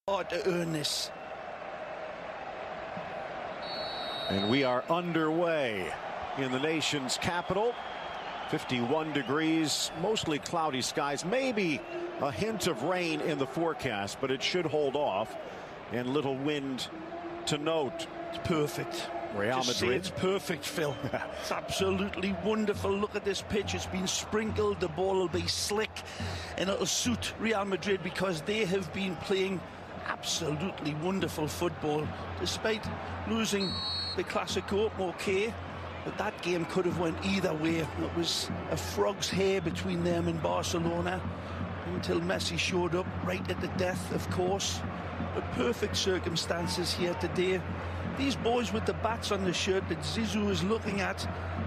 hard to earn this. And we are underway in the nation's capital. 51 degrees, mostly cloudy skies, maybe a hint of rain in the forecast, but it should hold off, and little wind to note. It's perfect. Real Madrid. It's perfect, Phil. It's absolutely wonderful. Look at this pitch. It's been sprinkled. The ball will be slick, and it'll suit Real Madrid because they have been playing absolutely wonderful football, despite losing the Clásico. Okay, but that game could have went either way. It was a frog's hair between them and Barcelona until Messi showed up right at the death, of course. But perfect circumstances here today. These boys with the bats on the shirt that Zizou is looking at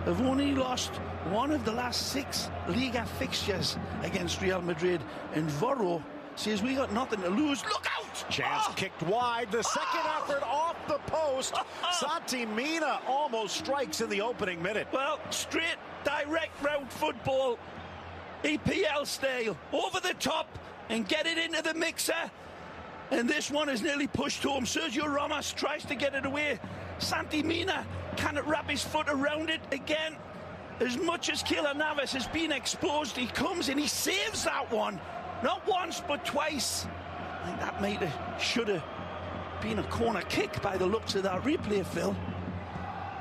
have only lost one of the last 6 Liga fixtures against Real Madrid, and Voro says we got nothing to lose. Look out! Chance kicked wide. The second effort off the post. Santi Mina almost strikes in the opening minute. Well, straight, direct route football, EPL style, over the top and get it into the mixer. And this one is nearly pushed home. Sergio Ramos tries to get it away. Santi Mina cannot wrap his foot around it again. As much as Keylor Navas has been exposed, he comes and he saves that one. Not once, but twice. I think that should have been a corner kick by the looks of that replay, Phil.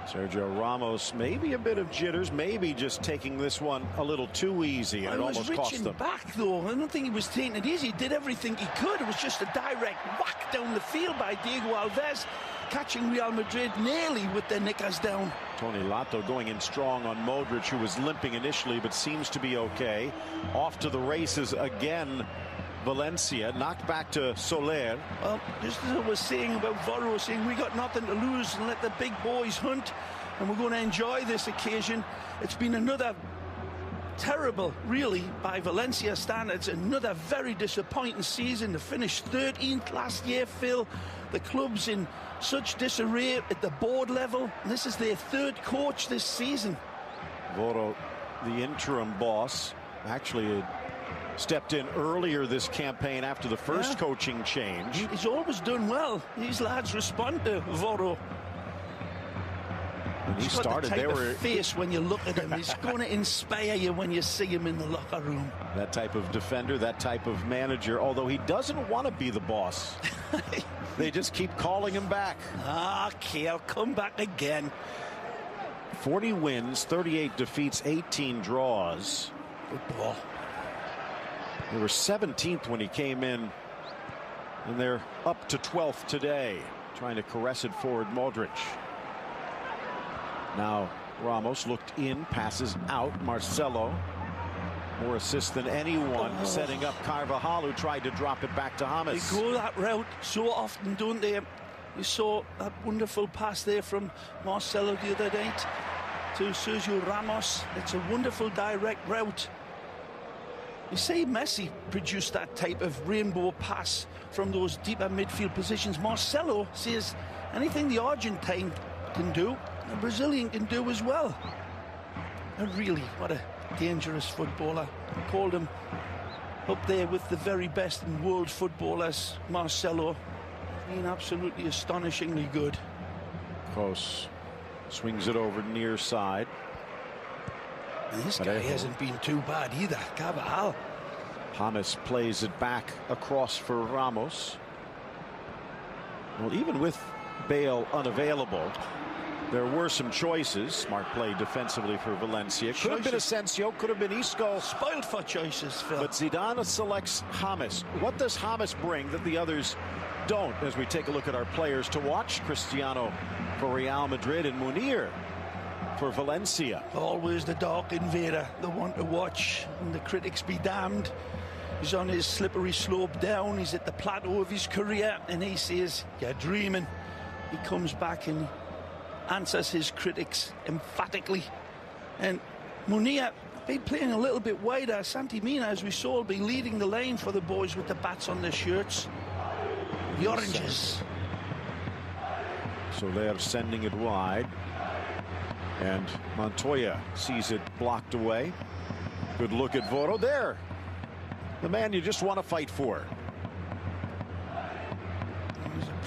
Sergio Ramos, maybe a bit of jitters, maybe just taking this one a little too easy, and it almost cost them. Back, though. I don't think he was taking it easy. He did everything he could. It was just a direct whack down the field by Diego Alves, catching Real Madrid nearly with their knickers down. Tony Lato going in strong on Modric, who was limping initially but seems to be okay. Off to the races again. Valencia knocked back to Soler. Well, just as I was saying about Voro, saying we got nothing to lose and let the big boys hunt, and we're going to enjoy this occasion. It's been another terrible, really, by Valencia standards, another very disappointing season. They finished 13th last year, Phil. The club's in such disarray at the board level, and this is their 3rd coach this season. Voro, the interim boss, actually stepped in earlier this campaign after the first coaching change. He's always done well. These lads respond to Voro. When he started, they were face when you look at him. He's going to inspire you when you see him in the locker room. That type of defender, that type of manager, although he doesn't want to be the boss. They just keep calling him back. Okay, I'll come back again. 40 wins, 38 defeats, 18 draws. Good ball. They were 17th when he came in, and they're up to 12th today, trying to caress it forward. Modric. Now Ramos looked in, passes out. Marcelo, more assists than anyone, setting up Carvajal, who tried to drop it back to James. They go that route so often, don't they? You saw that wonderful pass there from Marcelo the other night to Sergio Ramos. It's a wonderful direct route. You see Messi produced that type of rainbow pass from those deeper midfield positions. Marcelo says anything the Argentine can do, the Brazilian can do as well. And really, what a dangerous footballer. I called him up there with the very best in world footballers. Marcelo, been absolutely astonishingly good. Close. Swings it over near side. And this guy hasn't been too bad either. Carvajal. James plays it back across for Ramos. Well, even with Bale unavailable, there were some choices. Smart play defensively for Valencia. Could have been Asensio, could have been Isco. Spoiled for choices, Phil. But Zidane selects James. What does James bring that the others don't? As we take a look at our players to watch: Cristiano for Real Madrid and Munir for Valencia. Always the dark invader, the one to watch, and the critics be damned. He's on his slippery slope down. He's at the plateau of his career, and he says, "You're dreaming." He comes back and answers his critics emphatically. And Munir be playing a little bit wider. Santi Mina, as we saw, will be leading the lane for the boys with the bats on their shirts. The oranges. Soler sending it wide. And Montoya sees it blocked away. Good look at Voro there. The man you just want to fight for.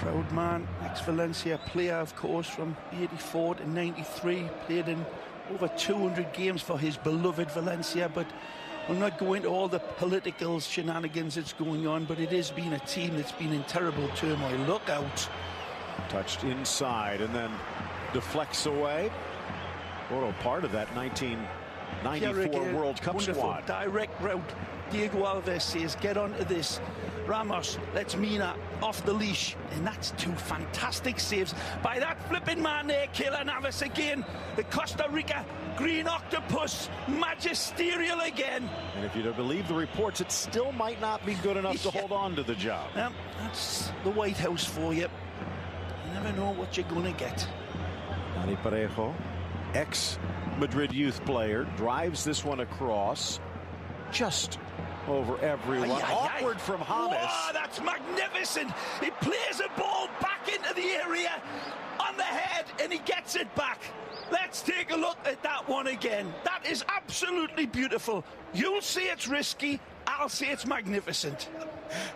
Proud man, ex-Valencia player, of course, from 84 to 93. Played in over 200 games for his beloved Valencia, but we'll not go into all the political shenanigans that's going on, but it has been a team that's been in terrible turmoil. Look out. Touched inside and then deflects away. What a part of that 1994 World Cup squad. Direct route. Diego Alves says, get onto this. Ramos lets Mina off the leash, and that's two fantastic saves by that flipping man there, Keylor Navas again. The Costa Rica green octopus, magisterial again. And if you don't believe the reports, it still might not be good enough to hold on to the job. That's the White House for you. You never know what you're going to get. Dani Parejo, ex-Madrid youth player, drives this one across. Just over everyone. Awkward from James. Whoa, that's magnificent. He plays a ball back into the area on the head, and he gets it back. Let's take a look at that one again. That is absolutely beautiful. You'll say it's risky. I'll say it's magnificent.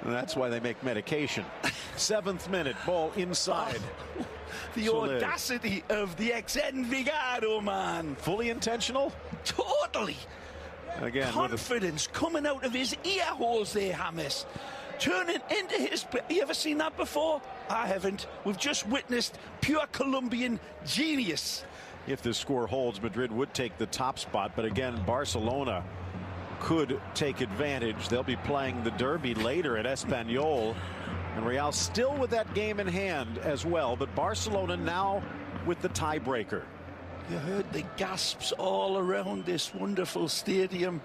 And that's why they make medication. 7th minute, ball inside. The audacity of the ex-Envigado man. Fully intentional? Totally. Again, confidence coming out of his ear holes there, James. Turning into his play. You ever seen that before? I haven't. We've just witnessed pure Colombian genius. If the score holds, Madrid would take the top spot, but again, Barcelona could take advantage. They'll be playing the derby later at Espanyol, and Real still with that game in hand as well, but Barcelona now with the tiebreaker. You heard the gasps all around this wonderful stadium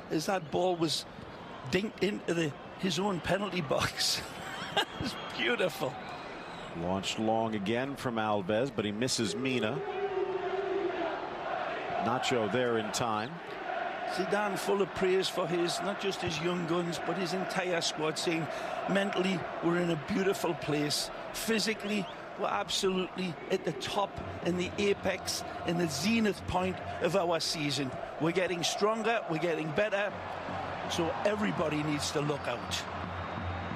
as that ball was dinked into his own penalty box. It's beautiful. Launched long again from Alves, but he misses Mina. Nacho there in time. Zidane full of praise for his, not just his young guns, but his entire squad, saying mentally we're in a beautiful place. Physically, we're absolutely at the top, in the apex, in the zenith point of our season. We're getting stronger, we're getting better, so everybody needs to look out.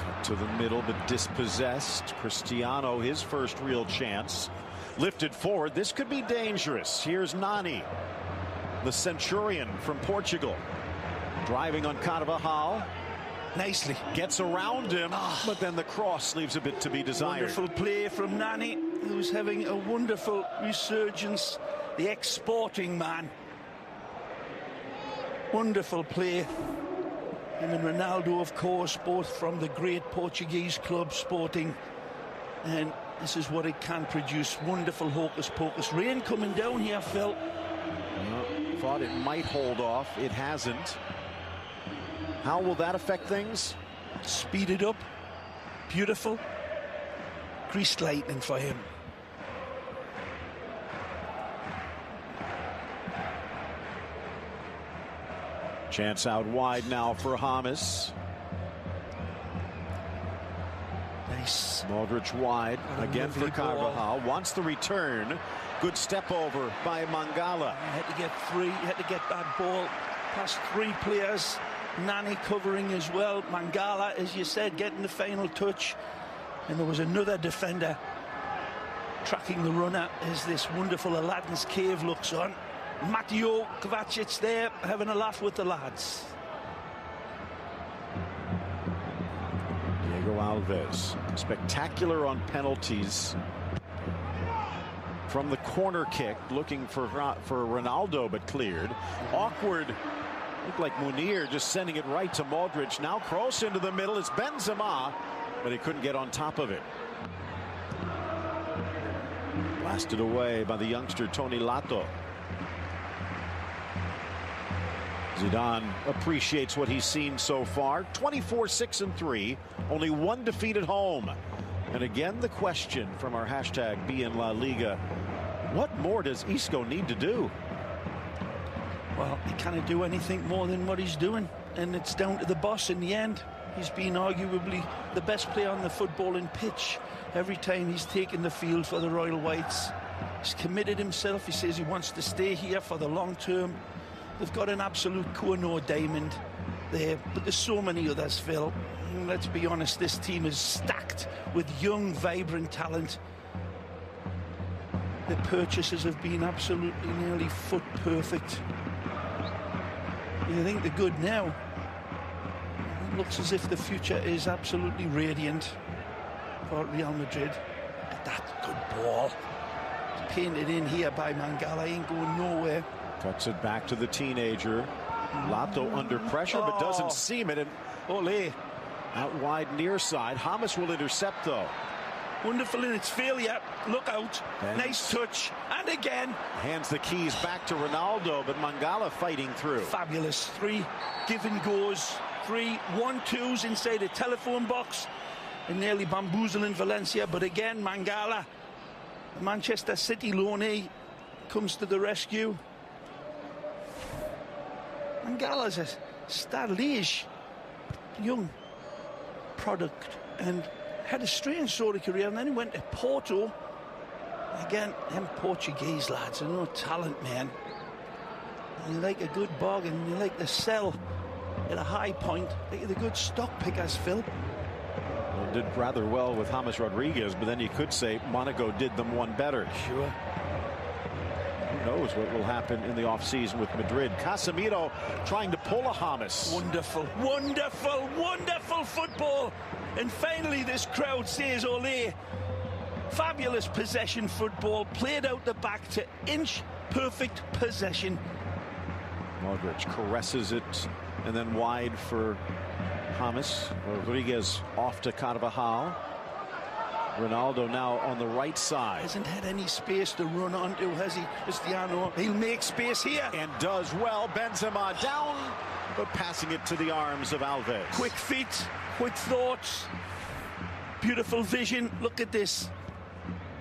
Cut to the middle, but dispossessed. Cristiano, his first real chance. Lifted forward, this could be dangerous. Here's Nani, the Centurion from Portugal. Driving on Carvajal. Nicely. Gets around him, but then the cross leaves a bit to be desired. Wonderful play from Nani, who's having a wonderful resurgence. The ex-Sporting man. Wonderful play. Him and Ronaldo, of course, both from the great Portuguese club Sporting. And this is what it can produce. Wonderful hocus-pocus. Rain coming down here, Phil. Thought it might hold off. It hasn't. How will that affect things? Speed it up. Beautiful. Greased lightning for him. Chance out wide now for James. Nice. Modric wide again for Carvajal. Wants the return. Good step over by Mangala. He had to get free. He had to get that ball past 3 players. Nani covering as well. Mangala, as you said, getting the final touch. And there was another defender tracking the runner as this wonderful Aladdin's Cave looks on. Mateo Kovacic there having a laugh with the lads. Diego Alves, spectacular on penalties. From the corner kick, looking for Ronaldo, but cleared. Awkward. Looked like Munir just sending it right to Modric. Now cross into the middle. It's Benzema, but he couldn't get on top of it. Blasted away by the youngster Tony Lato. Zidane appreciates what he's seen so far. 24-6-3, only 1 defeat at home. And again, the question from our hashtag #BeInLaLiga: what more does Isco need to do? Well, he can't do anything more than what he's doing, and it's down to the boss in the end. He's been arguably the best player on the footballing pitch every time he's taken the field for the Royal Whites. He's committed himself. He says he wants to stay here for the long term. They've got an absolute Kono diamond there, but there's so many others, Phil. And let's be honest, this team is stacked with young, vibrant talent. The purchases have been absolutely nearly foot perfect. You think they're good now? It looks as if the future is absolutely radiant for Real Madrid. Look at that good ball. It's painted in here by Mangala, ain't going nowhere. Cuts it back to the teenager. Lato under pressure, but doesn't seam it. And Ole. Out wide near side. Hamas will intercept, though. Wonderful in its failure. Look out. Nice touch. And again. Hands the keys back to Ronaldo, but Mangala fighting through. Fabulous. 3 give and goes. 3 1-2s inside the telephone box. And nearly bamboozling Valencia. But again, Mangala, the Manchester City loanee, comes to the rescue. Mangala's a stylish young product and had a strange sort of career, and then he went to Porto. Again, them Portuguese lads are no talent, man. You like a good bargain, you like to sell at a high point. They're the good stock pickers, Phil. Well, did rather well with James Rodriguez, but then you could say Monaco did them one better. Sure. Who knows what will happen in the offseason with Madrid. Casemiro trying to pull a James. Wonderful, wonderful, wonderful football. And finally this crowd says ole. Fabulous possession football, played out the back to inch perfect possession. Modric caresses it and then wide for James. Rodriguez off to Carvajal. Ronaldo now on the right side. Hasn't had any space to run onto, has he, Cristiano? He'll make space here. And does well. Benzema down, but passing it to the arms of Alves. Quick feet, quick thoughts, beautiful vision. Look at this.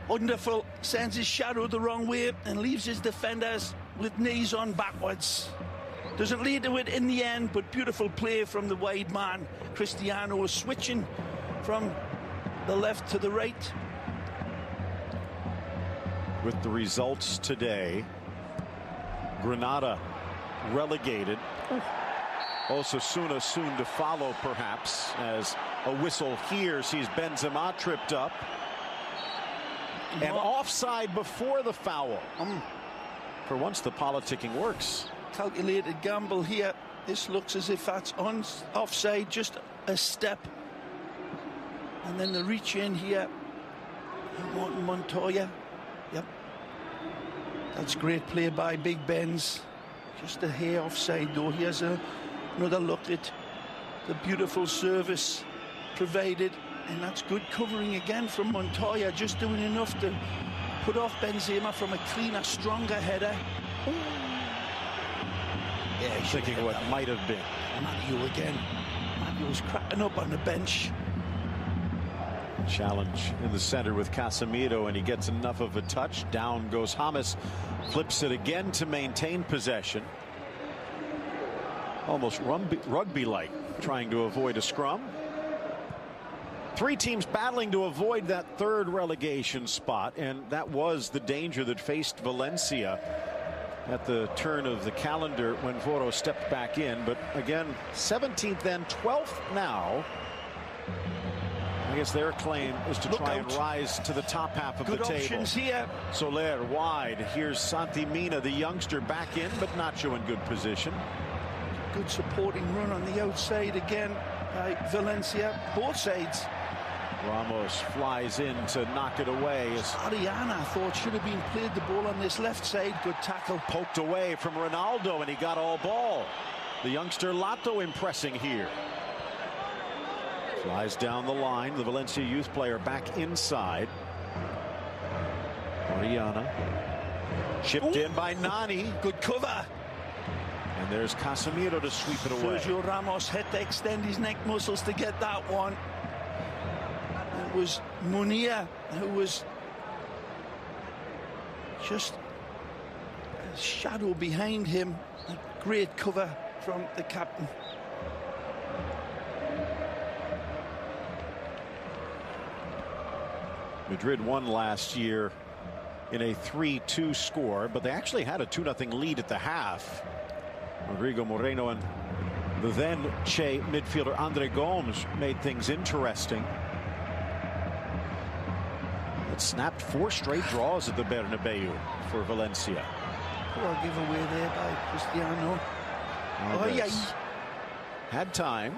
Wonderful. Sends his shadow the wrong way and leaves his defenders with knees on backwards. Doesn't lead to it in the end, but beautiful play from the wide man. Cristiano is switching from the left to the right. With the results today, Granada relegated. Osasuna soon to follow, perhaps, as a whistle here sees Benzema tripped up. And offside before the foul. For once, the politicking works. Calculated gamble here. This looks as if that's offside, just a step. And then the reach in here. Montoya. Yep. That's great play by Big Benz. Just a hair offside, though. Here's another look at the beautiful service provided. And that's good covering again from Montoya. Just doing enough to put off Benzema from a cleaner, stronger header. Yeah, he's thinking what might have been. Mario again. Mario's cracking up on the bench. Challenge in the center with Casemiro, and he gets enough of a touch. Down goes James. Flips it again to maintain possession. Almost rugby-like, trying to avoid a scrum. 3 teams battling to avoid that third relegation spot, and that was the danger that faced Valencia at the turn of the calendar when Voro stepped back in. But again, 17th then, 12th now. I guess their claim is to try and rise to the top half of the table. Good options here. Soler wide. Here's Santi Mina, the youngster, back in, but Nacho in good position. Good supporting run on the outside again by Valencia. Both sides. Ramos flies in to knock it away. Ariana thought should have been played the ball on this left side. Good tackle. Poked away from Ronaldo, and he got all ball. The youngster Lato impressing here. Flies down the line. The Valencia youth player back inside. Ariana. Chipped in by Nani. Good cover. And there's Casemiro to sweep it away. Sergio Ramos had to extend his neck muscles to get that one. It was Munir who was just a shadow behind him. A great cover from the captain. Madrid won last year in a 3-2 score, but they actually had a 2-0 lead at the half. Rodrigo Moreno and The then Che midfielder Andre Gomes made things interesting. It snapped 4 straight draws at the Bernabeu for Valencia. Poor giveaway there by Cristiano. Had time,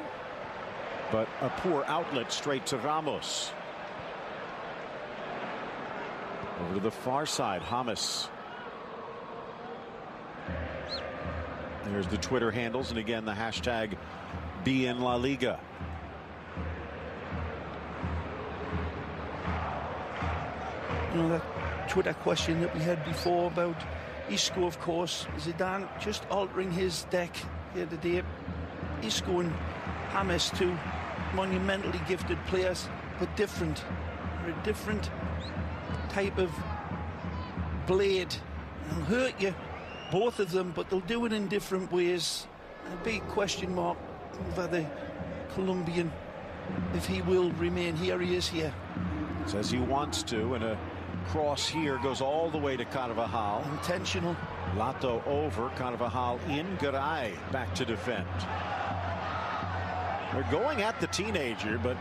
but a poor outlet straight to Ramos. Over to the far side, James. There's the Twitter handles, and again the hashtag #BeInLaLiga. You know, that Twitter question that we had before about Isco, of course, Zidane just altering his deck the other day. Isco and James, two monumentally gifted players, but different. They're a different type of blade. They'll hurt you, both of them, but they'll do it in different ways. A big question mark over the Colombian, if he will remain here. He is here. Says he wants to, and a cross here goes all the way to Carvajal. Intentional. Lato over, Carvajal in, Garay back to defend. They're going at the teenager, but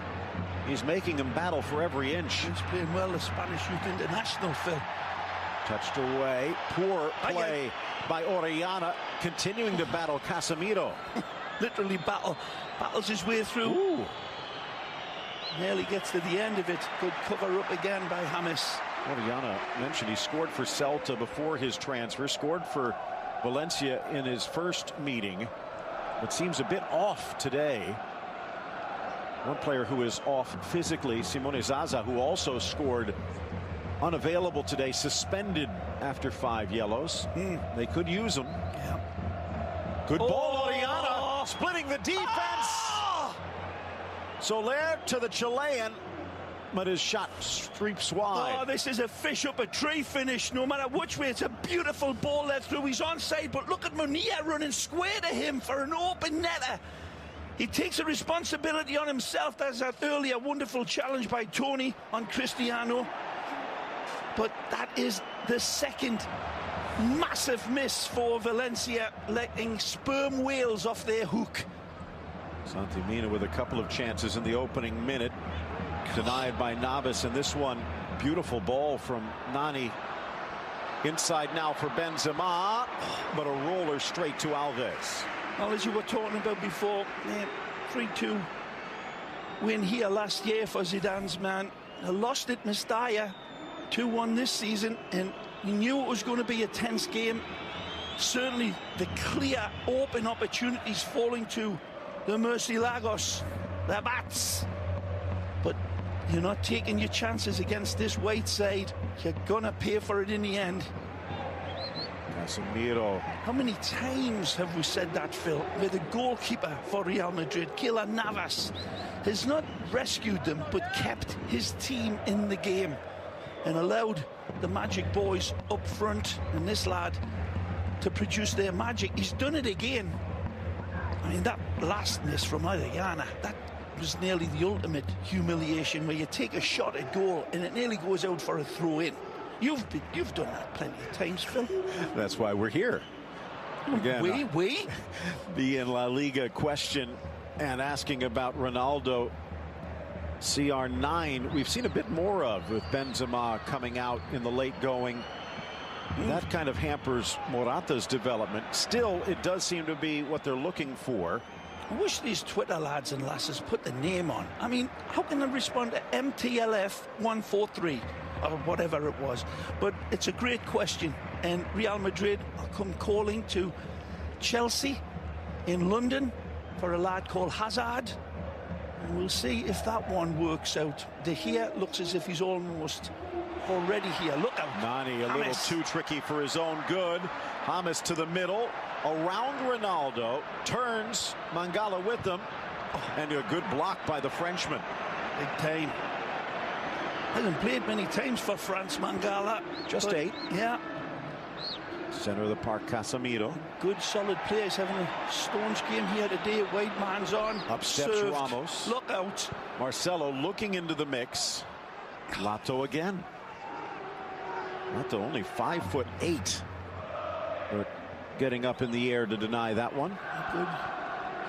he's making him battle for every inch. He's playing well, the Spanish Youth International, Phil. Touched away. Poor play by Orellana, continuing to battle Casemiro. Literally battles his way through. Ooh. Nearly gets to the end of it. Good cover up again by James. Orellana mentioned he scored for Celta before his transfer, scored for Valencia in his first meeting, but seems a bit off today. One player who is off physically, Simone Zaza, who also scored, unavailable today, suspended after 5 yellows. They could use him. Yeah. Good ball, Orellana, splitting the defense. Soler to the Chilean, but his shot streaks wide. Oh, this is a fish up a tree finish, no matter which way. It's a beautiful ball there through. He's onside, but look at Munir running square to him for an open netter. He takes a responsibility on himself. There's that earlier wonderful challenge by Tony on Cristiano. But that is the second massive miss for Valencia, letting sperm whales off their hook. Santi Mina with a couple of chances in the opening minute, denied by Navas, and this one, beautiful ball from Nani. Inside now for Benzema, but a roller straight to Alves. Well, as you were talking about before, 3-2 win here last year for Zidane's man. They lost at Mestalla, 2-1 this season, and you knew it was going to be a tense game. Certainly the clear open opportunities falling to the Murciélagos, the Bats. But you're not taking your chances against this white side. You're gonna pay for it in the end. Casemiro. How many times have we said that, Phil? Where the goalkeeper for Real Madrid, Keylor Navas, has not rescued them but kept his team in the game and allowed the Magic boys up front and this lad to produce their magic. He's done it again. I mean, that last miss from Orellana, that was nearly the ultimate humiliation, where you take a shot at goal and it nearly goes out for a throw-in. You've done that plenty of times, Phil. That's why we're here. Again, we the in La Liga question and asking about Ronaldo. CR9 we've seen a bit more of, with Benzema coming out in the late going. That kind of hampers Morata's development. Still, it does seem to be what they're looking for. I wish these Twitter lads and lasses put the name on. I mean, how can they respond to MTLF 143 or whatever it was? But it's a great question, and Real Madrid will come calling to Chelsea in London for a lad called Hazard, and we'll see if that one works out. De Gea looks as if he's almost already here. Look out. Nani a little too tricky for his own good. James to the middle, around Ronaldo, turns, Mangala with them, and a good block by the Frenchman. Big time. Hasn't played many times for France, Mangala. Just 8. Yeah. Center of the park, Casemiro. Good solid players having a staunch game here today. White man's on. Up steps served. Ramos. Look out. Marcelo looking into the mix. Lato again. Lato only 5'8". But getting up in the air to deny that one.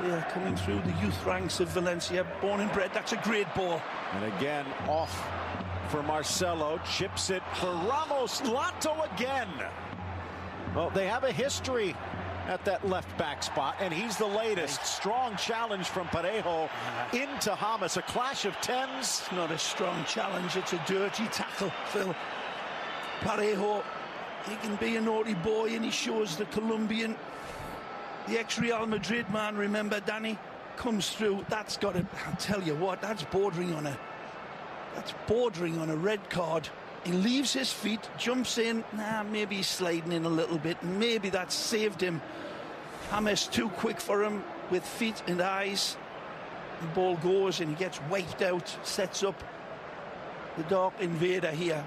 player coming through the youth ranks of Valencia, born and bred. That's a great ball. And again, off for Marcelo. Chips it for Ramos. Lato again. Well, they have a history at that left back spot, and he's the latest. Strong challenge from Parejo into James. A clash of tens. It's not a strong challenge. It's a dirty tackle, Phil. Parejo, he can be a naughty boy, and he shows the Colombian, the ex-Real Madrid man, remember, Danny, comes through. That's got to, I'll tell you what, that's bordering on a red card. He leaves his feet, jumps in. Maybe he's sliding in a little bit. Maybe that saved him. James too quick for him with feet and eyes. The ball goes and he gets wiped out. Sets up the Dark Invader here.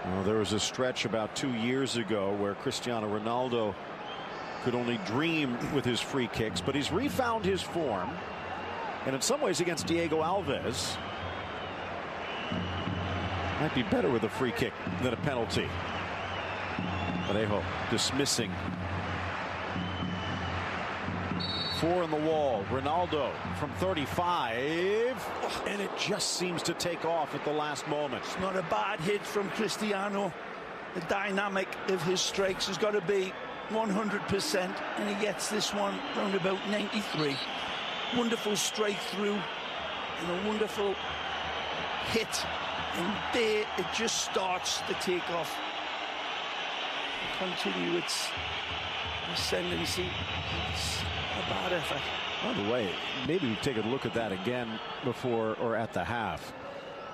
Well, there was a stretch about 2 years ago where Cristiano Ronaldo could only dream with his free kicks, but he's refound his form. And in some ways against Diego Alves, might be better with a free kick than a penalty. Parejo dismissing. 4 in the wall. Ronaldo from 35. And it just seems to take off at the last moment. It's not a bad hit from Cristiano. The dynamic of his strikes has got to be 100%. And he gets this one round about 93. Wonderful strike through. And a wonderful hit. And there it just starts the takeoff. Continue its ascendancy. It's a bad effort. By the way, maybe we take a look at that again before or at the half.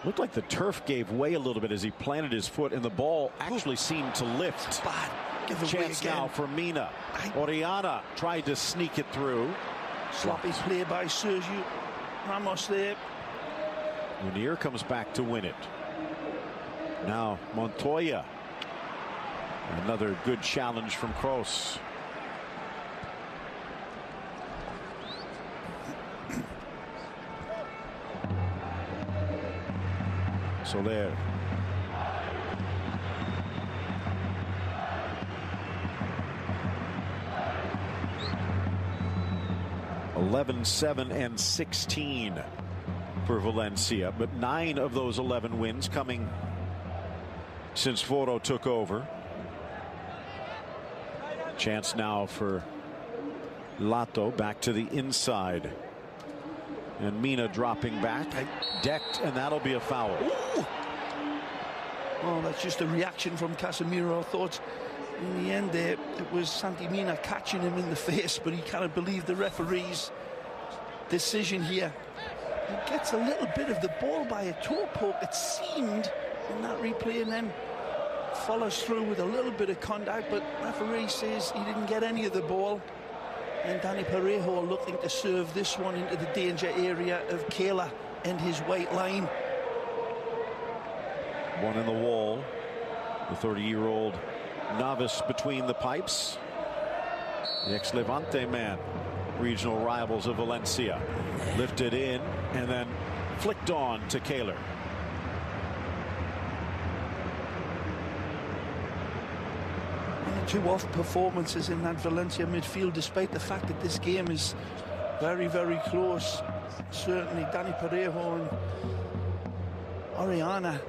Looked like the turf gave way a little bit as he planted his foot, and the ball actually seemed to lift. It's bad. Give away Chance again. now for Mina. Oriana tried to sneak it through. Sloppy play by Sergio Ramos there. Munir comes back to win it. Now Montoya. Another good challenge from Kroos. Soler. (11, 7, and 16 for Valencia, but 9 of those 11 wins coming since Foro took over. Chance now for Lato back to the inside. And Mina dropping back. Decked, and that'll be a foul. Ooh. Oh, that's just a reaction from Casemiro. I thought in the end there it was Santi Mina catching him in the face, but he cannot believe the referee's decision here. He gets a little bit of the ball by a toe poke, it seemed, in that replay, and then follows through with a little bit of contact, but referee says he didn't get any of the ball. And Dani Parejo looking to serve this one into the danger area of Kayla and his white line. One in the wall. The 30-year-old novice between the pipes. The ex-Levante man. Regional rivals of Valencia. Lifted in and then flicked on to Kayla. Two off performances in that Valencia midfield, despite the fact that this game is very, very close. Certainly Dani Parejo and Oriana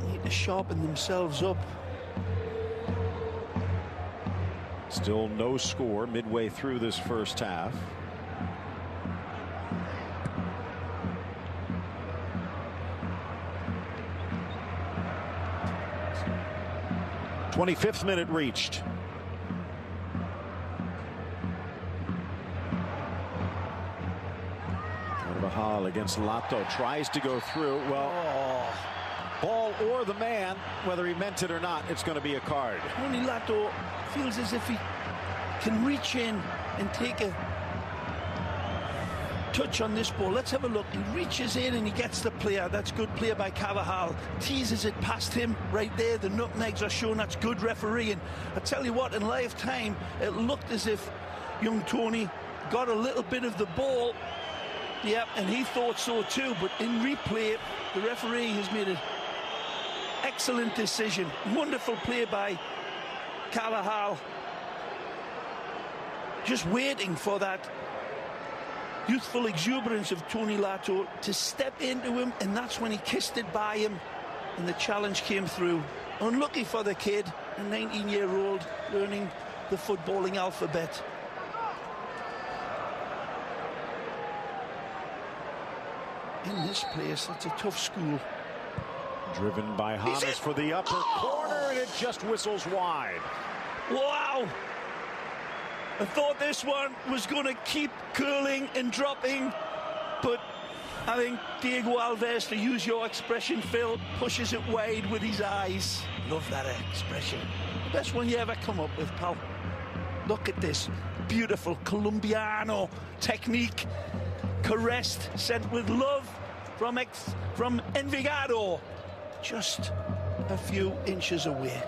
need to sharpen themselves up. Still no score midway through this first half. '25th minute reached. Carvajal against Lato, tries to go through. Well, ball or the man, whether he meant it or not, it's going to be a card. Only Lato feels as if he can reach in and take a touch on this ball. Let's have a look. He reaches in and he gets the player. That's good play by Carvajal. Teases it past him right there. The nutmegs are shown. That's good refereeing. I tell you what, in live time, it looked as if young Tony got a little bit of the ball. Yeah, and he thought so too. But in replay, the referee has made an excellent decision. Wonderful play by Carvajal. Just waiting for that youthful exuberance of Tony Lato to step into him, and that's when he kissed it by him, and the challenge came through. Unlucky for the kid, a 19-year-old learning the footballing alphabet. In this place, it's a tough school. Driven by Hamas for the upper corner, and it just whistles wide. Wow! I thought this one was going to keep curling and dropping, but I think Diego Alves, to use your expression, Phil, pushes it wide with his eyes. Love that expression. The best one you ever come up with, pal. Look at this. Beautiful Colombiano technique. Caressed, sent with love from Envigado. Just a few inches away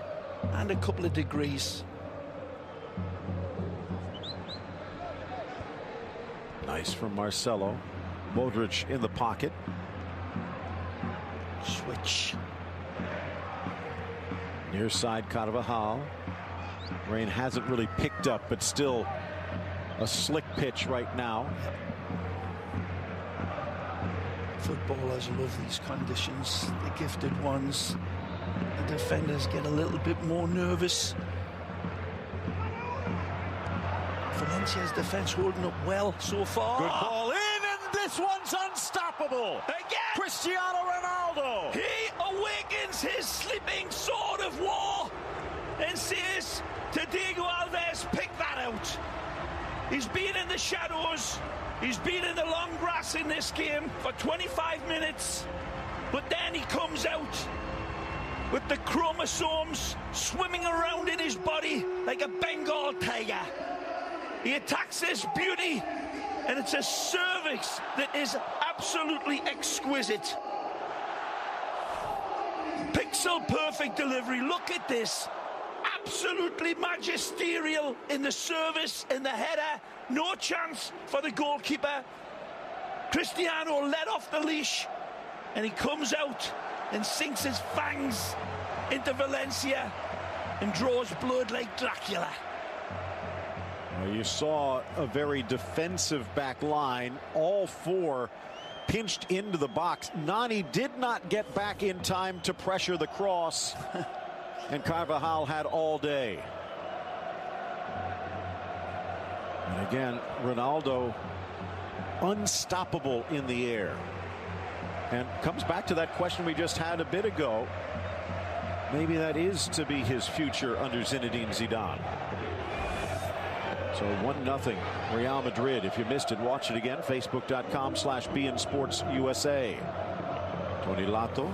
and a couple of degrees. Nice from Marcelo. Modric in the pocket. Switch. Near side Carvajal. Rain hasn't really picked up, but still a slick pitch right now. Footballers love these conditions, the gifted ones. The defenders get a little bit more nervous. Valencia's defense holding up well so far. Good ball in, and this one's unstoppable. Again! Cristiano Ronaldo. He awakens his sleeping sword of war and says to Diego Alves, pick that out. He's been in the shadows. He's been in the long grass in this game for 25 minutes. But then he comes out with the chromosomes swimming around in his body like a Bengal tiger. He attacks this beauty, and it's a cervix that is absolutely exquisite. Pixel perfect delivery. Look at this. Absolutely magisterial in the service, in the header. No chance for the goalkeeper. Cristiano let off the leash, and he comes out and sinks his fangs into Valencia and draws blood like Dracula. Well, you saw a very defensive back line. All four pinched into the box. Nani did not get back in time to pressure the cross. And Carvajal had all day. And again, Ronaldo unstoppable in the air. And comes back to that question we just had a bit ago. Maybe that is to be his future under Zinedine Zidane. So 1-0 Real Madrid. If you missed it, watch it again. Facebook.com/BNSportsUSA. Tony Lato.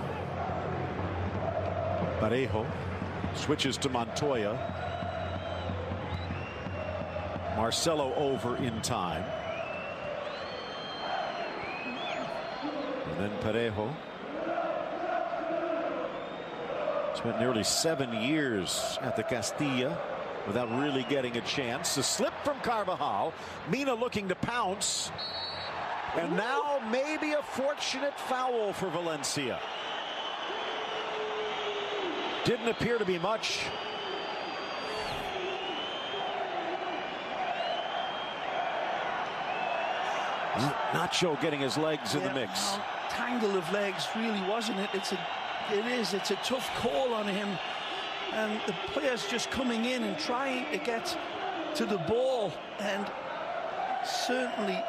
Parejo. Switches to Montoya. Marcelo over in time. And then Parejo. Spent nearly 7 years at the Castilla without really getting a chance. A slip from Carvajal. Mina looking to pounce. And now maybe a fortunate foul for Valencia. Didn't appear to be much. Nacho getting his legs in the mix. Tangle of legs, really, wasn't it? It's a tough call on him, and the players just coming in and trying to get to the ball, and certainly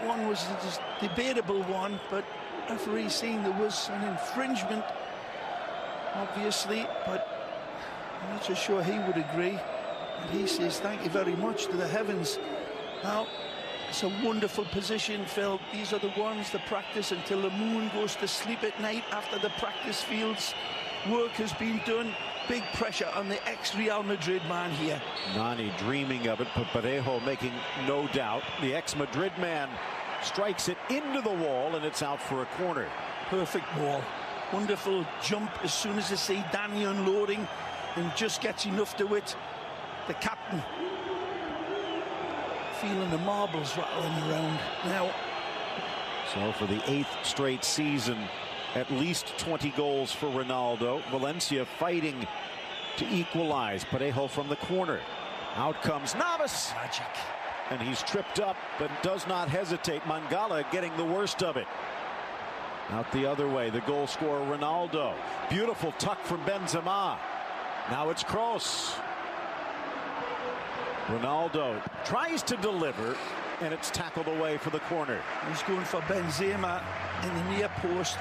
one was a debatable one, but referee seeing there was an infringement, obviously, but I'm not so sure he would agree. And he says thank you very much to the heavens. Now, it's a wonderful position, Phil. These are the ones that practice until the moon goes to sleep at night after the practice fields. Work has been done. Big pressure on the ex-Real Madrid man here. Nani dreaming of it, but Parejo making no doubt. The ex-Madrid man strikes it into the wall, and it's out for a corner. Perfect ball. Wonderful jump as soon as they see Danny unloading, and just gets enough to it. The captain feeling the marbles rattling around now. So for the 8th straight season, at least 20 goals for Ronaldo. Valencia fighting to equalize. Parejo from the corner. Out comes Navas. Magic. and he's tripped up but does not hesitate. Mangala getting the worst of it. Out the other way, the goal scorer Ronaldo. Beautiful tuck from Benzema. Now it's Kroos. Ronaldo tries to deliver, and it's tackled away for the corner. He's going for Benzema in the near post.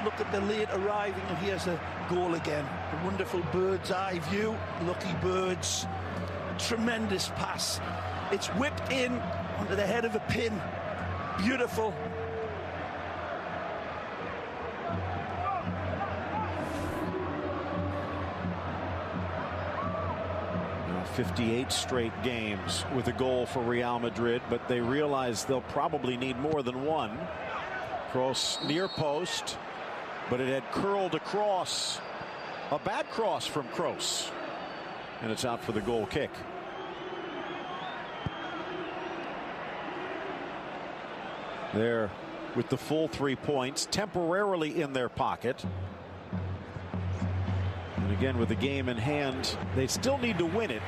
Look at the late arriving, and here's a goal again. A wonderful bird's eye view. Lucky birds. Tremendous pass. It's whipped in onto the head of a pin. Beautiful. 58 straight games with a goal for Real Madrid, but they realize they'll probably need more than one. Cross near post, but it had curled across. A bad cross from Kroos, and it's out for the goal kick. There with the full 3 points temporarily in their pocket. And again, with the game in hand, they still need to win it,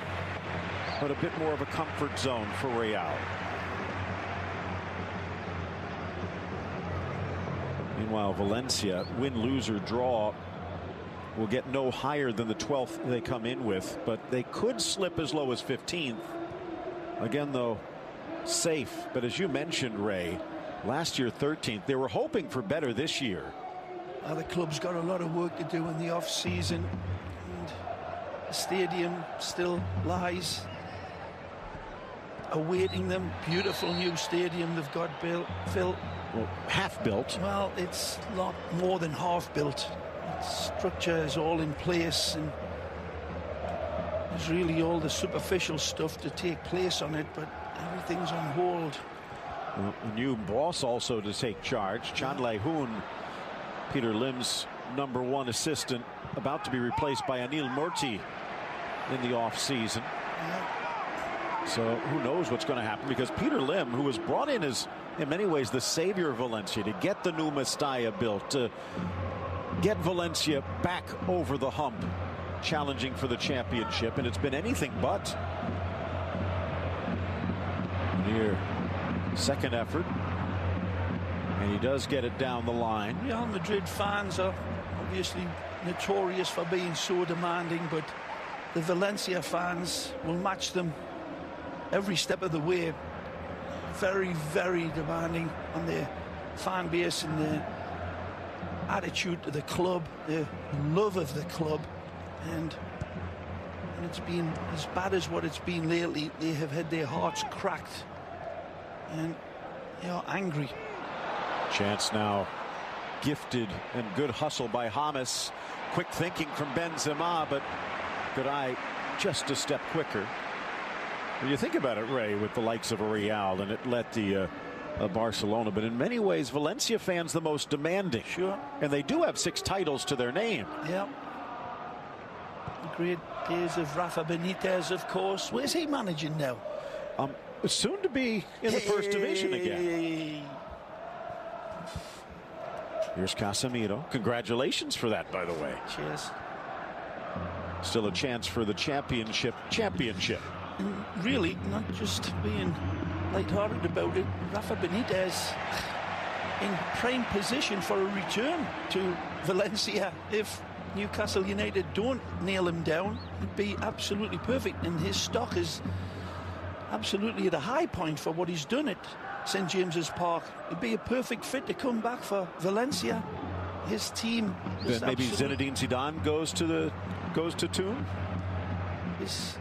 but a bit more of a comfort zone for Real. Meanwhile, Valencia, win, lose, or draw, will get no higher than the 12th they come in with, but they could slip as low as 15th. Again, though, safe. But as you mentioned, Ray, last year 13th. They were hoping for better this year. The club's got a lot of work to do in the off season, and the stadium still lies awaiting them. Beautiful new stadium they've got built. Well, half built. Well, it's a lot more than half built. Its structure is all in place, and there's really all the superficial stuff to take place on it, but everything's on hold. A new boss also to take charge. Chan Lei-hoon, Peter Lim's #1 assistant, about to be replaced by Anil Murti in the off season. So who knows what's going to happen, because Peter Lim, who was brought in as in many ways the savior of Valencia, to get the new Mestalla built, to get Valencia back over the hump, challenging for the championship, and it's been anything but. Near second effort, and he does get it down the line. Real Madrid fans are obviously notorious for being so demanding, but the Valencia fans will match them every step of the way. Very, very demanding on their fan base and their attitude to the club, their love of the club, and it's been as bad as what it's been lately. They have had their hearts cracked, and they are angry. Chance now gifted, and good hustle by James. Quick thinking from Benzema, but good eye just a step quicker. When you think about it, Ray, with the likes of a Real, and it let the Barcelona, but in many ways Valencia fans the most demanding. Sure. And they do have 6 titles to their name. Yeah. The great days of Rafa Benitez, of course. Where's he managing now? Soon to be in the first division again. Here's Casemiro. Congratulations for that, by the way. Cheers. Still a chance for the championship. And really, not just being lighthearted about it, Rafa Benitez in prime position for a return to Valencia. If Newcastle United don't nail him down, it'd be absolutely perfect, and his stock is absolutely at a high point for what he's done at St James's Park. It'd be a perfect fit to come back for Valencia. His team is maybe Zinedine Zidane goes to Toon. His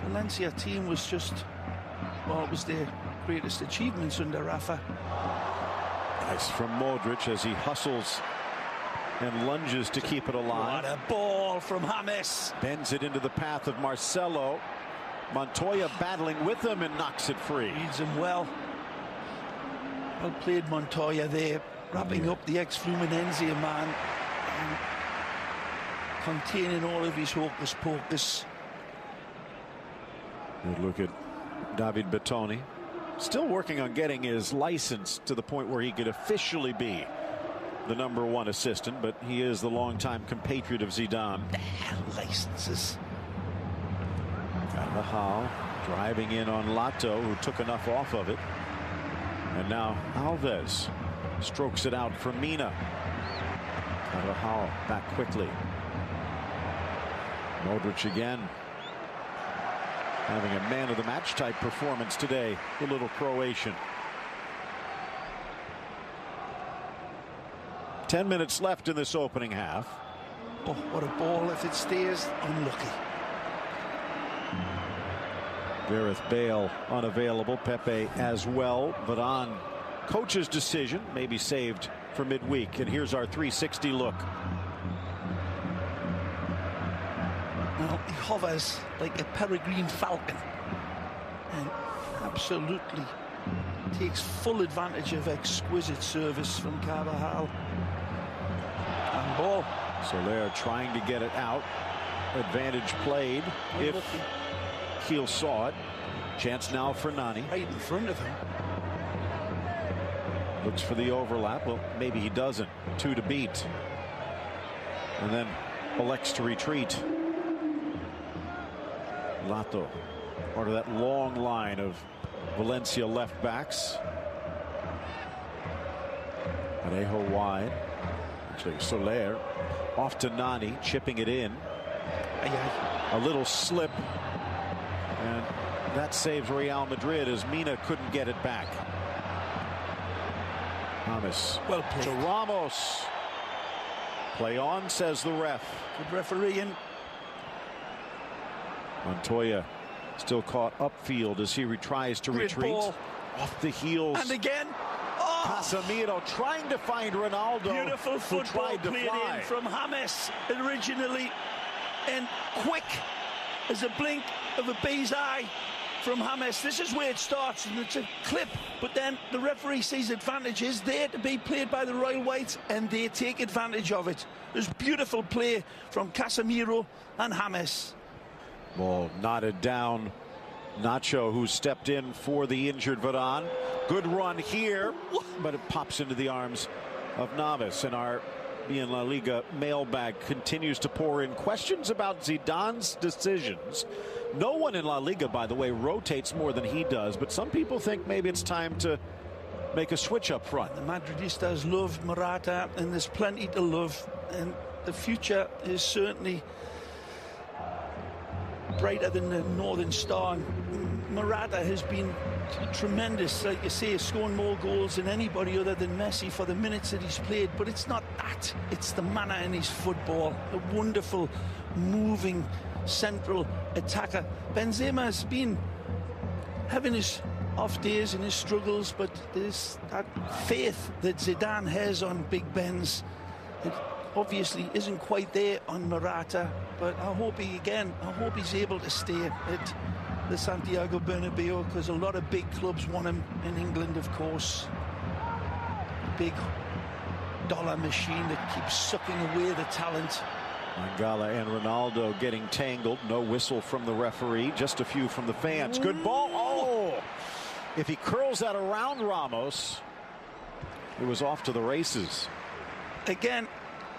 Valencia team was just, well, it was their greatest achievements under Rafa. Nice from Modric as he hustles and lunges to keep it alive. What a ball from James. Bends it into the path of Marcelo. Montoya battling with him and knocks it free. Reads him well. Well played, Montoya there, wrapping up the ex-Fluminense man and containing all of his hocus pocus. Good look at David Bertoni. Still working on getting his license to the point where he could officially be the #1 assistant, but he is the longtime compatriot of Zidane. Licenses. Carvajal Driving in on Lato, who took enough off of it. And now Alves strokes it out for Mina. Carvajal back quickly. Modric again. Having a man of the match type performance today, the little Croatian. 10 minutes left in this opening half. Oh, what a ball. If it stays, unlucky. Gareth Bale unavailable. Pepe as well. Varane, coach's decision, maybe saved for midweek. And here's our 360 look. Now, he hovers like a peregrine falcon and absolutely takes full advantage of exquisite service from Carvajal. And ball. Soler trying to get it out. Advantage played. If Kiel saw it. Chance now for Nani. Right in front of him. Looks for the overlap. Well, maybe he doesn't. 2 to beat. And then elects to retreat. Lato, part of that long line of Valencia left backs. Parejo wide. Actually, Soler off to Nani, chipping it in. A little slip. And that saves Real Madrid as Mina couldn't get it back. James. Well played. To Ramos. Play on, says the ref. Good refereeing. Montoya still caught upfield as he tries to retreat. Ball. Off the heels. And again. Oh. Casemiro trying to find Ronaldo. Beautiful football tried to played fly. in from James originally. And quick as a blink of a bee's eye from James. This is where it starts, and it's a clip, but then the referee sees advantage is there to be played by the Royal Whites, and they take advantage of it. There's beautiful play from Casemiro and James. Ball knotted down. Nacho, who stepped in for the injured Varane. Good run here, but it pops into the arms of Navas. And our in La Liga mailbag continues to pour in questions about Zidane's decisions. No one in La Liga, by the way, rotates more than he does, but some people think maybe it's time to make a switch up front. The Madridistas love Morata, and there's plenty to love, and the future is certainly brighter than the Northern Star. Morata has been tremendous, like you say, scoring more goals than anybody other than Messi for the minutes that he's played. But it's not that, it's the manner in his football. A wonderful, moving, central attacker. Benzema has been having his off days and his struggles, but there's that faith that Zidane has on Big Benz. It obviously isn't quite there on Morata, but I hope he's able to stay at the Santiago Bernabeu, because a lot of big clubs want him in England, of course. A big dollar machine that keeps sucking away the talent. Mangala and Ronaldo getting tangled. No whistle from the referee, just a few from the fans. Good ball. Oh! If he curls that around Ramos, it was off to the races. Again,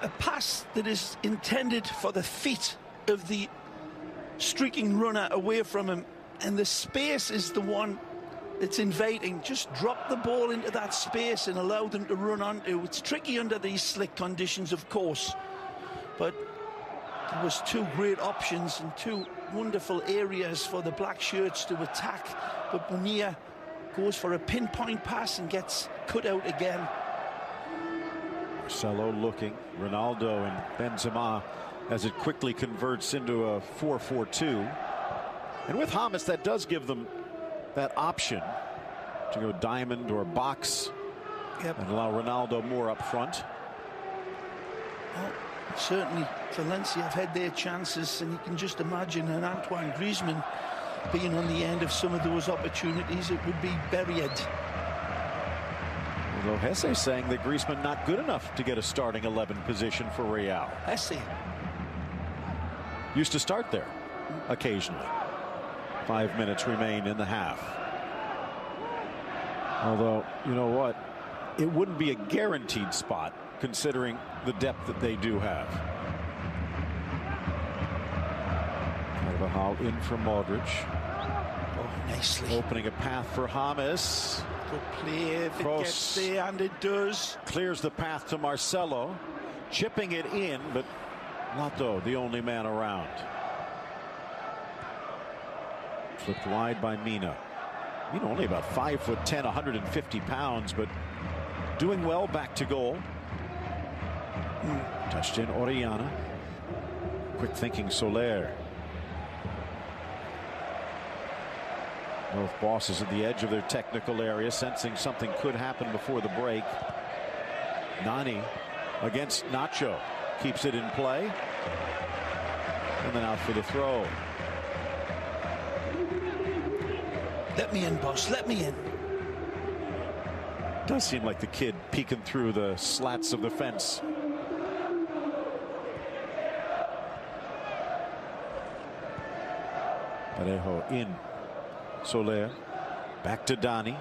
a pass that is intended for the feet of the streaking runner away from him, and the space is the one that's inviting. Just drop the ball into that space and allow them to run onto. It's tricky under these slick conditions, of course, but there was two great options and two wonderful areas for the black shirts to attack, but Bonilla goes for a pinpoint pass and gets cut out again. Marcelo looking, Ronaldo and Benzema as it quickly converts into a 4-4-2. And with James, that does give them that option to go diamond or box. Yep. And allow Ronaldo more up front. Well, certainly Valencia have had their chances, and you can just imagine an Antoine Griezmann being on the end of some of those opportunities. It would be buried. Although Hesse saying that Griezmann not good enough to get a starting 11 position for Real. Hesse used to start there occasionally. 5 minutes remain in the half. Although, you know what? It wouldn't be a guaranteed spot considering the depth that they do have. Carvajal in for Modric. Nicely. Opening a path for James. Good play if it gets there, and it does. Clears the path to Marcelo. Chipping it in, but Lato, the only man around. Flipped wide by Mina. Mina only about 5'10", 150 pounds, but doing well back to goal. Touched in Orellana. Quick thinking Soler. Both bosses at the edge of their technical area, sensing something could happen before the break. Nani against Nacho. Keeps it in play. And then out for the throw. Let me in, boss. Let me in. Does seem like the kid peeking through the slats of the fence. Parejo in. Soler. Back to Dani.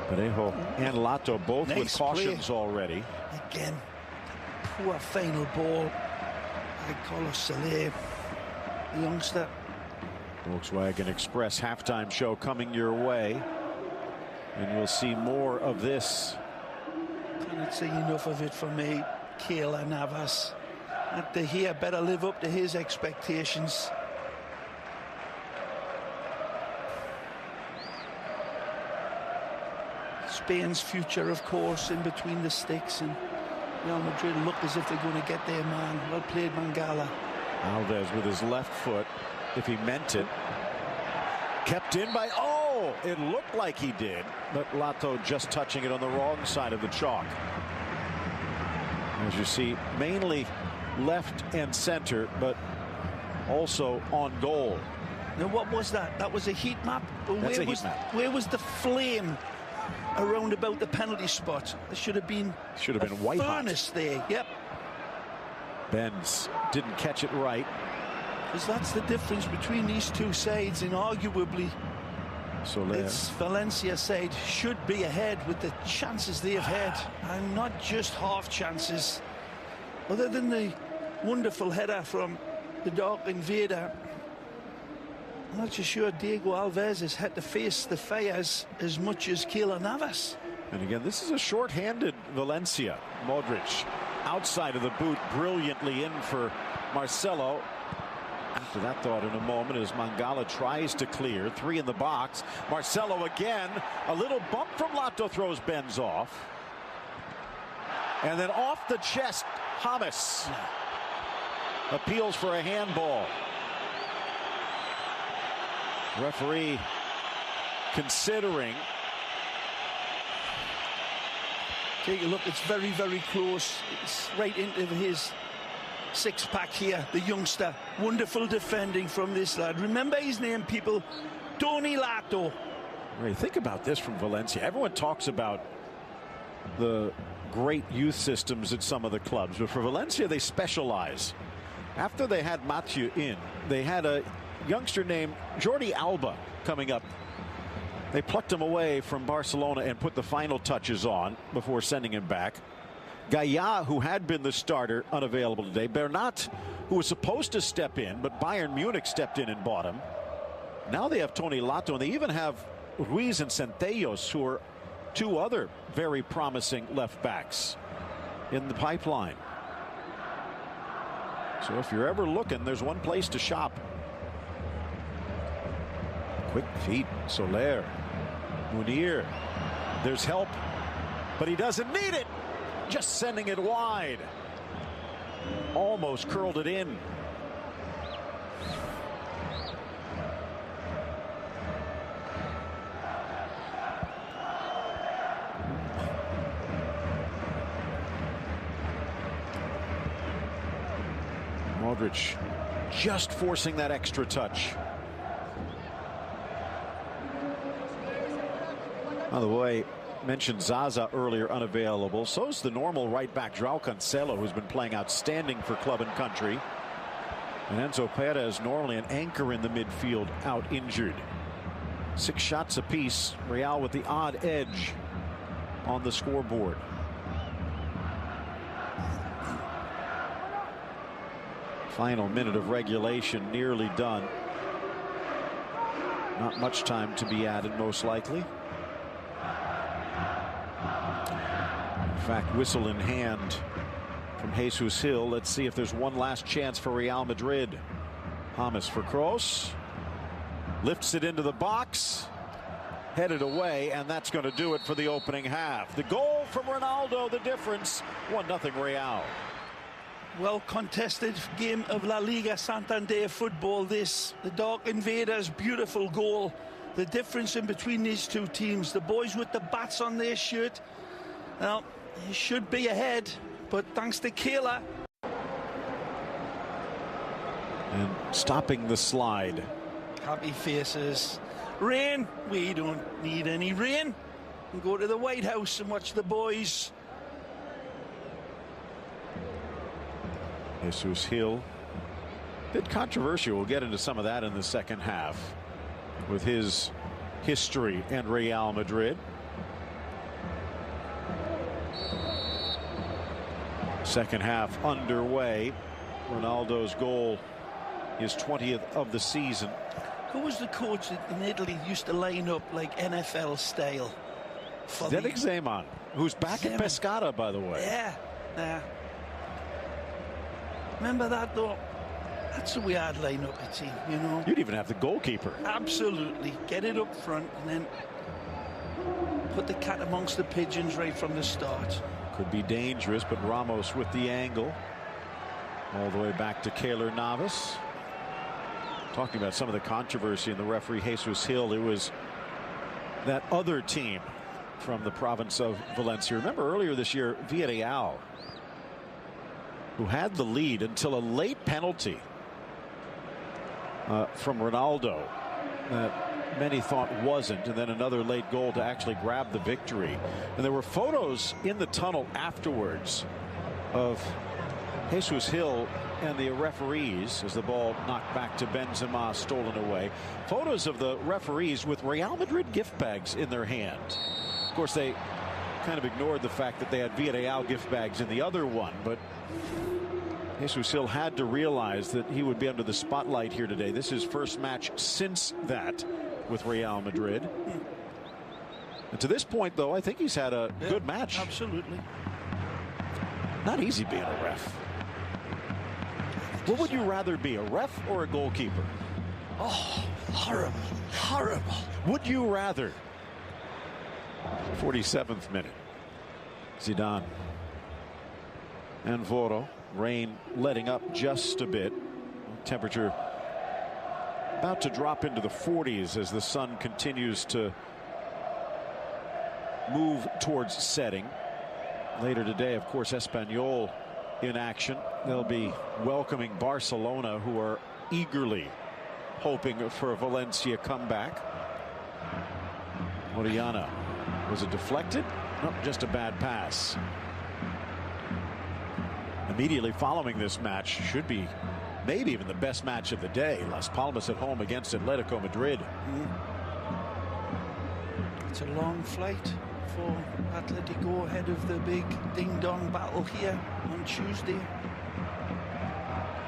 Parejo and Lato both nice with cautions play. Already. Again, poor final ball. I call it Soler, the youngster. Volkswagen Express halftime show coming your way. And you'll see more of this. Cannot say enough of it for me. Keylor Navas. At the here better live up to his expectations. Spain's future, of course, in between the sticks, and Real Madrid look as if they're going to get their man. Well played, Mangala. Alves with his left foot, if he meant it. Kept in by, oh, it looked like he did, but Lato just touching it on the wrong side of the chalk. As you see, mainly left and center, but also on goal. Now, what was that? That was a heat map? That's a heat map. Where was the flame around about the penalty spot? There should have been white furnace hot there. Yep. Benz didn't catch it right. Because that's the difference between these two sides, and arguably it's Valencia side should be ahead with the chances they have had, and not just half chances. Other than the wonderful header from the Dark Invader, I'm not so sure Diego Alves has had to face the fires as much as Keylor Navas. And again, this is a short-handed Valencia. Modric outside of the boot, brilliantly in for Marcelo. After that thought in a moment as Mangala tries to clear. 3 in the box. Marcelo again. A little bump from Lato throws Benz off. And then off the chest, James appeals for a handball. Referee considering. Take a look, it's very, very close. It's right into his six-pack here, the youngster. Wonderful defending from this lad. Remember his name, people. Tony Lato. Think about this from Valencia. Everyone talks about the great youth systems at some of the clubs, but for Valencia, they specialize. After they had Mathieu in, they had a youngster named Jordi Alba coming up. They plucked him away from Barcelona and put the final touches on before sending him back. Gaia, who had been the starter, unavailable today. Bernat, who was supposed to step in, but Bayern Munich stepped in and bought him. Now they have Tony Lato, and they even have Ruiz and Centellos, who are 2 other very promising left backs in the pipeline. So if you're ever looking, there's one place to shop. Quick feet, Soler, Munir. There's help, but he doesn't need it. Just sending it wide. Almost curled it in. Modric just forcing that extra touch. By the way, mentioned Zaza earlier, unavailable. So's the normal right back João Cancelo, who's been playing outstanding for club and country. And Enzo Perez, normally an anchor in the midfield, out injured. 6 shots apiece. Real with the odd edge on the scoreboard. Final minute of regulation nearly done. Not much time to be added, most likely. In fact, whistle in hand from Jesus Hill. Let's see if there's one last chance for Real Madrid. James for Kroos. Lifts it into the box. Headed away, and that's going to do it for the opening half. The goal from Ronaldo, the difference, 1-0 Real. Well contested game of La Liga Santander football this. The Dark Invaders, beautiful goal. The difference in between these two teams, the boys with the bats on their shirt. Now, he should be ahead, but thanks to Kayla. And stopping the slide. Happy faces. Rain, we don't need any rain. We go to the White House and watch the boys. Jesus Hill, bit controversial. We'll get into some of that in the second half with his history and Real Madrid. Second half underway. Ronaldo's goal, his 20th of the season. Who was the coach in Italy used to line up like NFL style? Zdeněk Zeman, who's back at Pescara, by the way. Yeah. Remember that, though? That's the way I'd line up a team, you know. You'd even have the goalkeeper. Absolutely. Get it up front and then put the cat amongst the pigeons right from the start. Could be dangerous, but Ramos with the angle. All the way back to Keylor Navas. Talking about some of the controversy in the referee, Jesus Hill. It was that other team from the province of Valencia. Remember earlier this year, Villarreal, who had the lead until a late penalty from Ronaldo that many thought wasn't, and then another late goal to actually grab the victory. And there were photos in the tunnel afterwards of Jesus Hill and the referees as the ball knocked back to Benzema, stolen away. Photos of the referees with Real Madrid gift bags in their hand. Of course, they kind of ignored the fact that they had Villarreal gift bags in the other one, but Jesus Hill had to realize that he would be under the spotlight here today. This is his first match since that with Real Madrid. And to this point, though, I think he's had a good match. Absolutely. Not easy being a ref. What would you rather be, a ref or a goalkeeper? Oh, horrible, horrible. Would you rather? 47th minute. Zidane and Voro. Rain letting up just a bit. Temperature about to drop into the 40s as the sun continues to move towards setting. Later today, of course, Espanyol in action. They'll be welcoming Barcelona, who are eagerly hoping for a Valencia comeback. Oriana. Was it deflected? No, just a bad pass. Immediately following this match should be maybe even the best match of the day. Las Palmas at home against Atletico Madrid. It's a long flight for Atletico ahead of the big ding-dong battle here on Tuesday.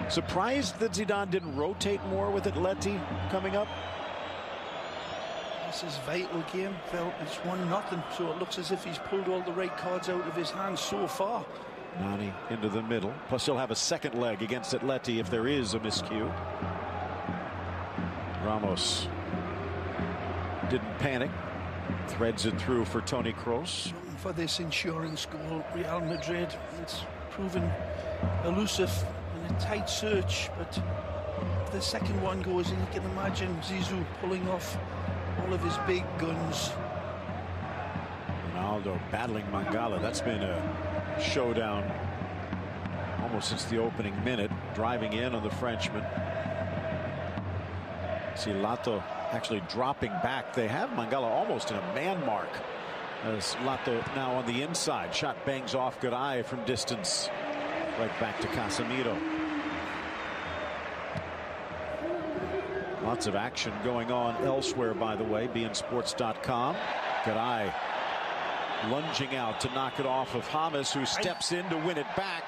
Surprised that Zidane didn't rotate more with Atleti coming up? This is a vital game. It's 1-0, so it looks as if he's pulled all the right cards out of his hands so far. Nani into the middle. Plus he'll have a second leg against Atleti if there is a miscue. Ramos didn't panic. Threads it through for Toni Kroos. For this insurance goal, Real Madrid, it's proven elusive in a tight search, but if the second one goes in, you can imagine Zizou pulling off all of his big guns. Ronaldo battling Mangala. That's been a showdown almost since the opening minute. Driving in on the Frenchman. See Lato actually dropping back. They have Mangala almost in a man mark. As Lato now on the inside. Shot bangs off. Good eye from distance. Right back to Casemiro. Lots of action going on elsewhere, by the way. beInSports.com. Good eye. Lunging out to knock it off of James, who steps in to win it back.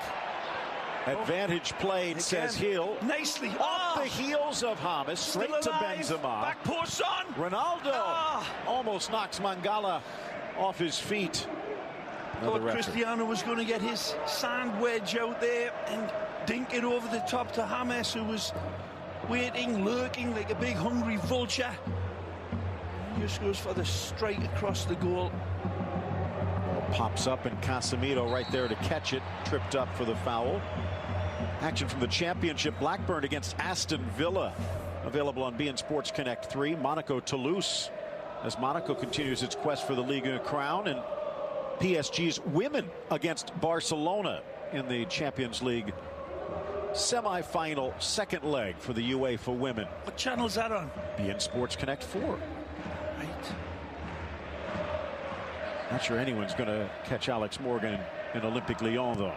Advantage played, again, says Hill. Nicely. Off the heels of James, straight to Benzema. Back post on. Ronaldo almost knocks Mangala off his feet. Thought Cristiano was going to get his sand wedge out there and dink it over the top to James, who was waiting, lurking like a big hungry vulture. He just goes for the strike across the goal. Pops up and Casemiro right there to catch it. Tripped up for the foul. Action from the championship. Blackburn against Aston Villa. Available on beIN Sports Connect 3. Monaco Toulouse as Monaco continues its quest for the Liga crown. And PSG's women against Barcelona in the Champions League semi-final second leg for the UEFA women. What channel is that on? beIN Sports Connect 4. Right. Not sure anyone's going to catch Alex Morgan in Olympique Lyon, though.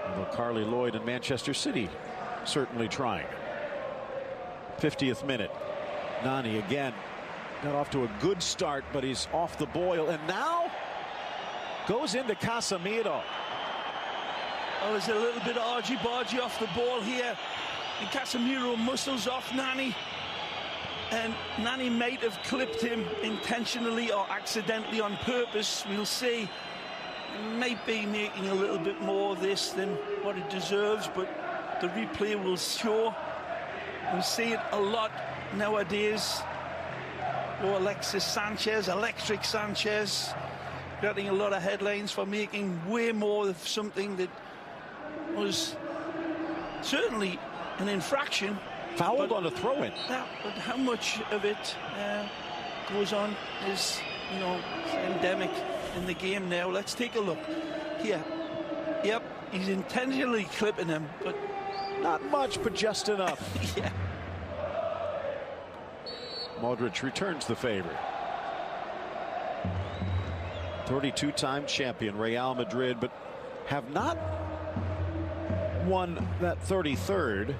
Although Carly Lloyd and Manchester City certainly trying. 50th minute. Nani again got off to a good start, but he's off the boil. And now goes into Casemiro. Oh, there's a little bit of argy-bargy off the ball here. And Casemiro muscles off Nani. And Nani might have clipped him intentionally or accidentally on purpose. We'll see. He might be making a little bit more of this than what it deserves, but the replay will show. We see it a lot nowadays. Oh, Alexis Sanchez, Electric Sanchez, getting a lot of headlines for making way more of something that was certainly an infraction. Fouled on a throw-in. But how much of it goes on is, you know, endemic in the game now. Let's take a look here. Yep, he's intentionally clipping him, but not much, but just enough. Yeah. Modric returns the favor. 32-time champion Real Madrid, but have not won that 33rd.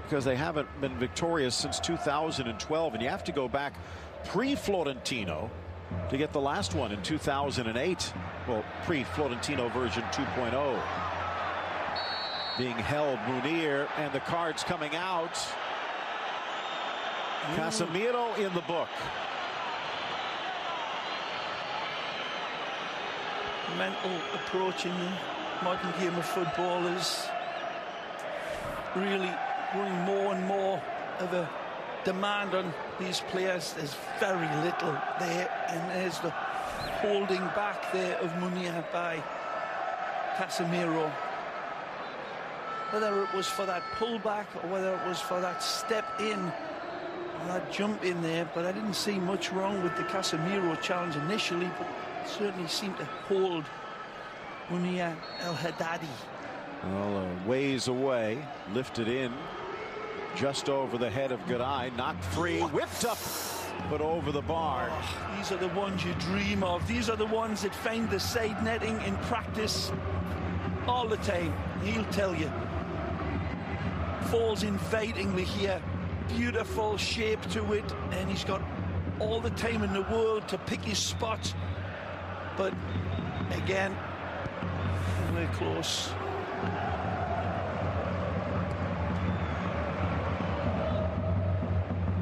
Because they haven't been victorious since 2012, and you have to go back pre-Florentino to get the last one in 2008. Well, pre-Florentino version 2.0. Being held, Munir, and the cards coming out. Casemiro in the book. Mental approach in the modern game of football is really growing more and more of a demand on these players. There's very little there, and there's the holding back there of Munir by Casemiro. Whether it was for that pullback or whether it was for that step in or that jump in there, but I didn't see much wrong with the Casemiro challenge initially, but it certainly seemed to hold Munir El Haddadi. Well, ways away, lifted in just over the head of Garay, knocked free, whipped up, but over the bar. Oh, these are the ones you dream of. These are the ones that find the side netting in practice all the time. He'll tell you. Falls invitingly here. Beautiful shape to it, and he's got all the time in the world to pick his spot. But again, we're close.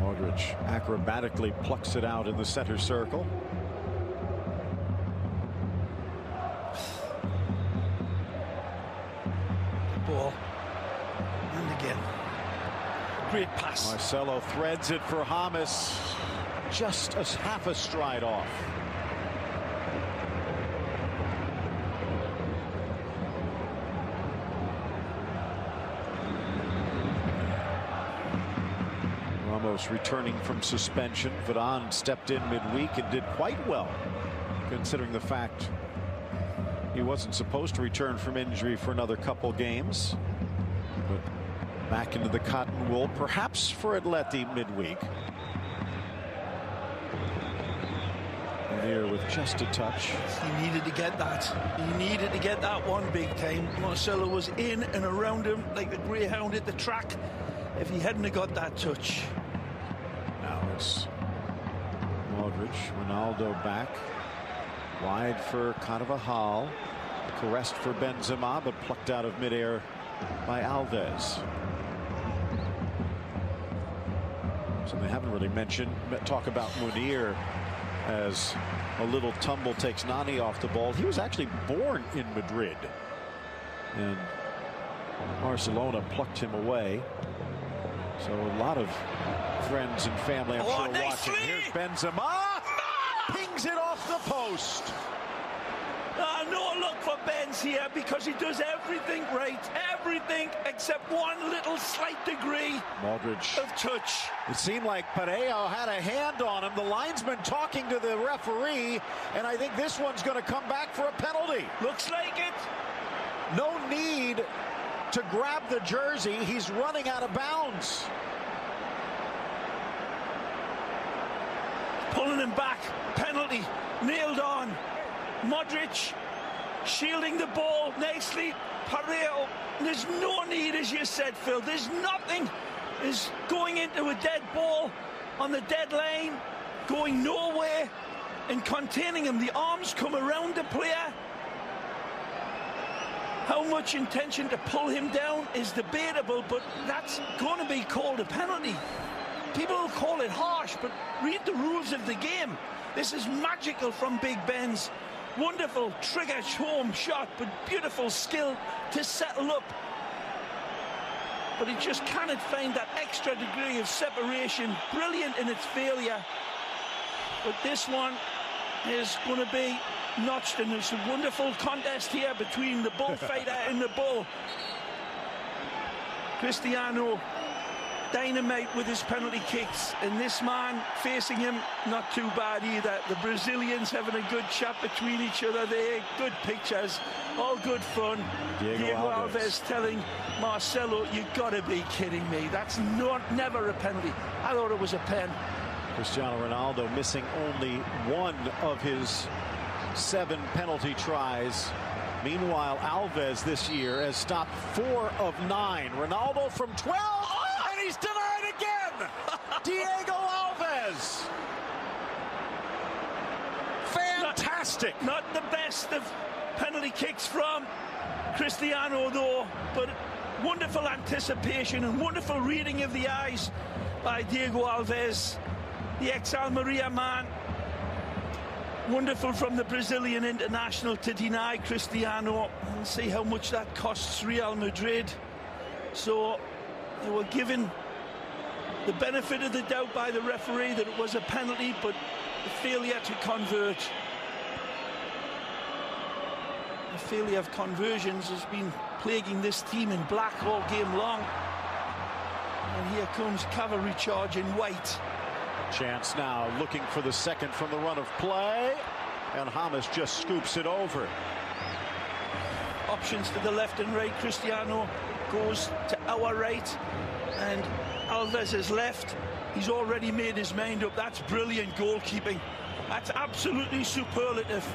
Modric acrobatically plucks it out in the center circle. Ball. And again. Great pass. Marcelo threads it for James. Just a half a stride off. Ramos returning from suspension. Varane stepped in midweek and did quite well, considering the fact he wasn't supposed to return from injury for another couple games. But back into the cotton wool, perhaps for Atleti midweek. Here with just a touch. He needed to get that. He needed to get that one big time. Marcelo was in and around him like the greyhound at the track. If he hadn't have got that touch. Now it's Modric, Ronaldo back. Wide for Carvajal. Caressed for Benzema, but plucked out of midair by Alves. So they haven't really talk about Munir as a little tumble takes Nani off the ball. He was actually born in Madrid, and Barcelona plucked him away. So a lot of friends and family, I'm sure, watching. Here's Benzema. Pings it off the post. No look for Benz here, because he does everything right. Everything except one little slight degree Modric of touch. It seemed like Parejo had a hand on him. The linesman talking to the referee, and I think this one's going to come back for a penalty. Looks like it. No need to grab the jersey. He's running out of bounds. Pulling him back. Penalty. Nailed on. Modric shielding the ball nicely. Parejo. There's no need, as you said, Phil. There's nothing. Is going into a dead ball on the dead line, going nowhere, and containing him. The arms come around the player. How much intention to pull him down is debatable, but that's going to be called a penalty. People will call it harsh, but read the rules of the game. This is magical from Big Ben's. Wonderful trigger home shot, but beautiful skill to settle up. But he just cannot find that extra degree of separation. Brilliant in its failure. But this one is going to be notched, and there's a wonderful contest here between the bullfighter and the bull. Cristiano, dynamite with his penalty kicks, and this man facing him, not too bad either. The Brazilians having a good chat between each other there. Good pictures, all good fun. Diego Alves telling Marcelo, you gotta be kidding me. That's never a penalty. I thought it was a pen. Cristiano Ronaldo missing only one of his 7 penalty tries. Meanwhile, Alves this year has stopped 4 of 9. Ronaldo from 12, and he's denied again. Diego Alves. Fantastic. Not the best of penalty kicks from Cristiano, though, but wonderful anticipation and wonderful reading of the eyes by Diego Alves, the ex-Almeria man. Wonderful from the Brazilian international to deny Cristiano, and see how much that costs Real Madrid. So they were given the benefit of the doubt by the referee that it was a penalty, but the failure to convert. The failure of conversions has been plaguing this team in black all game long. And here comes cavalry charge in white. Chance now, looking for the second from the run of play, and James just scoops it over. Options to the left and right. Cristiano goes to our right, and Alves is left. He's already made his mind up. That's brilliant goalkeeping. That's absolutely superlative.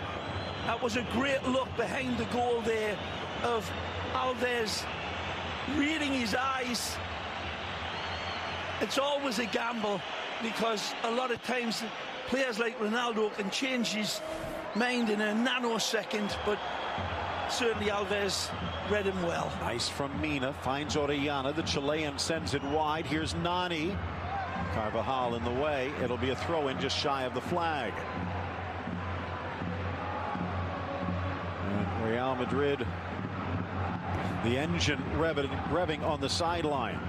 That was a great look behind the goal there of Alves, reading his eyes. It's always a gamble, because a lot of times players like Ronaldo can change his mind in a nanosecond, but certainly Alves read him well. Nice from Mina, finds Orellana. The Chilean sends it wide. Here's Nani. Carvajal in the way. It'll be a throw-in just shy of the flag. And Real Madrid, the engine revving on the sideline.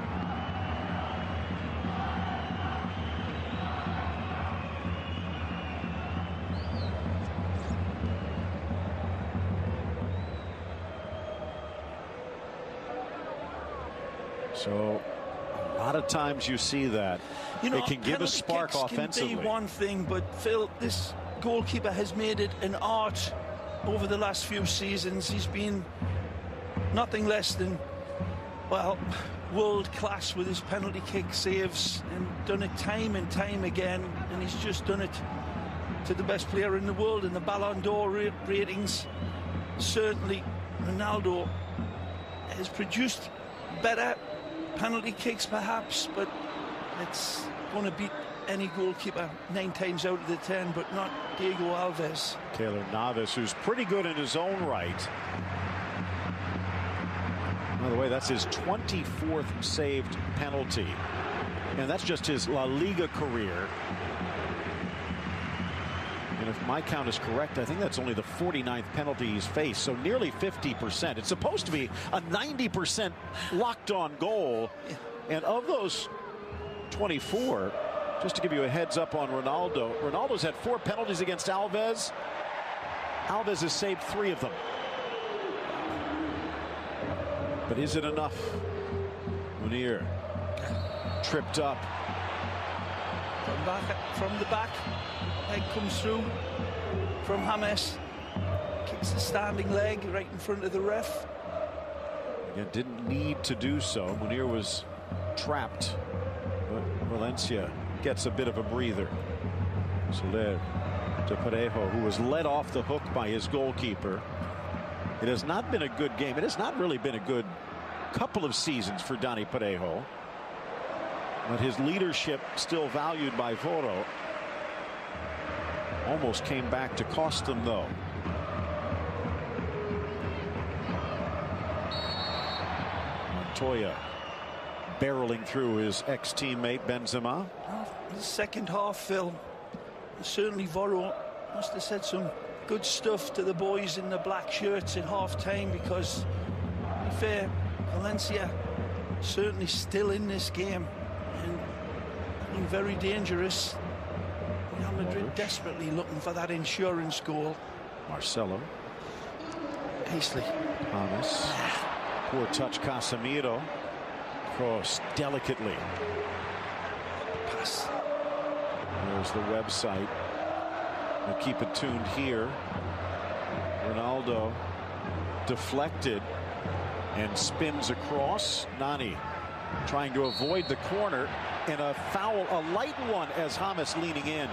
So a lot of times you see that. You know, it can give a spark offensively. Can be one thing, but Phil, this goalkeeper has made it an art over the last few seasons. He's been nothing less than, well, world class with his penalty kick saves, and done it time and time again, and he's just done it to the best player in the world in the Ballon d'Or ratings. Certainly Ronaldo has produced better penalty kicks perhaps, but it's going to beat any goalkeeper 9 times out of the 10, but not Diego Alves. Keylor Navas, who's pretty good in his own right. By the way, that's his 24th saved penalty, and that's just his La Liga career. And if my count is correct, I think that's only the 49th penalty he's faced, so nearly 50%. It's supposed to be a 90% locked-on goal, and of those 24, just to give you a heads up on Ronaldo, Ronaldo's had 4 penalties against Alves. Alves has saved 3 of them. But is it enough? Munir tripped up. From the back, leg comes through from James. Kicks the standing leg right in front of the ref. Again, didn't need to do so. Munir was trapped, but Valencia gets a bit of a breather. Soler to Parejo, who was led off the hook by his goalkeeper. It has not been a good game. It has not really been a good couple of seasons for Dani Parejo, but his leadership still valued by Voro. Almost came back to cost them, though. Montoya barreling through his ex-teammate Benzema. The second half, Phil, certainly Voro must have said some good stuff to the boys in the black shirts at half-time, because, to be fair, Valencia certainly still in this game and looking very dangerous. Real Madrid desperately looking for that insurance goal. Marcelo. Hastily. Thomas. Poor touch, Casemiro. Cross delicately. Pass. There's the website. We'll keep it tuned here. Ronaldo deflected and spins across. Nani trying to avoid the corner, and a foul, a light one, as James leaning in.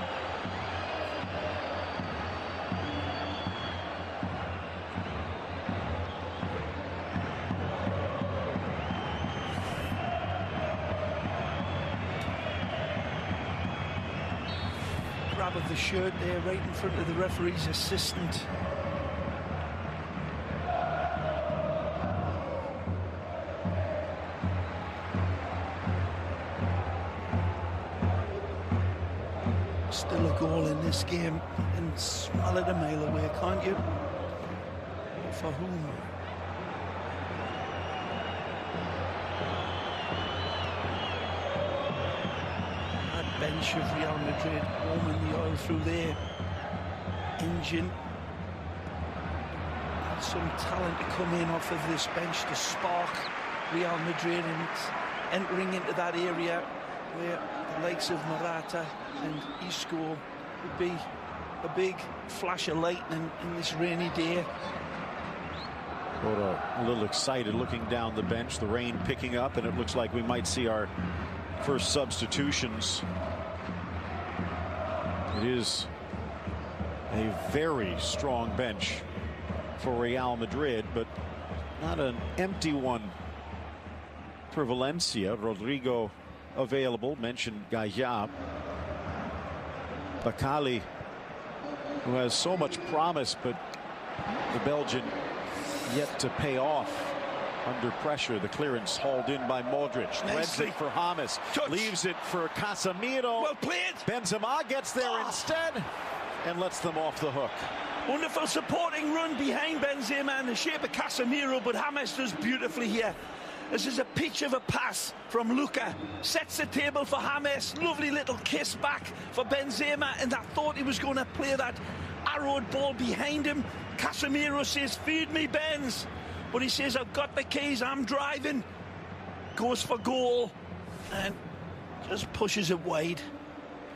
Grab of the shirt there right in front of the referee's assistant. Still a goal in this game. You can smell it a mile away, can't you? For whom? That bench of Real Madrid warming the oil through their engine. And some talent to come in off of this bench to spark Real Madrid, and entering into that area where the likes of Morata and Isco would be a big flash of lightning in this rainy day. Voro a little excited looking down the bench, the rain picking up, and it looks like we might see our first substitutions. It is a very strong bench for Real Madrid, but not an empty one for Valencia. Rodrigo available, mentioned Gaia. Bakali, who has so much promise, but the Belgian yet to pay off under pressure. The clearance hauled in by Modric. Threads it for James. Leaves it for Casemiro. Well played. Benzema gets there instead and lets them off the hook. Wonderful supporting run behind Benzema in the shape of Casemiro, but James does beautifully here. This is a pitch of a pass from Luka. Sets the table for James. Lovely little kiss back for Benzema, and I thought he was going to play that arrowed ball behind him. Casemiro says, "Feed me, Benz." But he says, "I've got the keys, I'm driving." Goes for goal and just pushes it wide.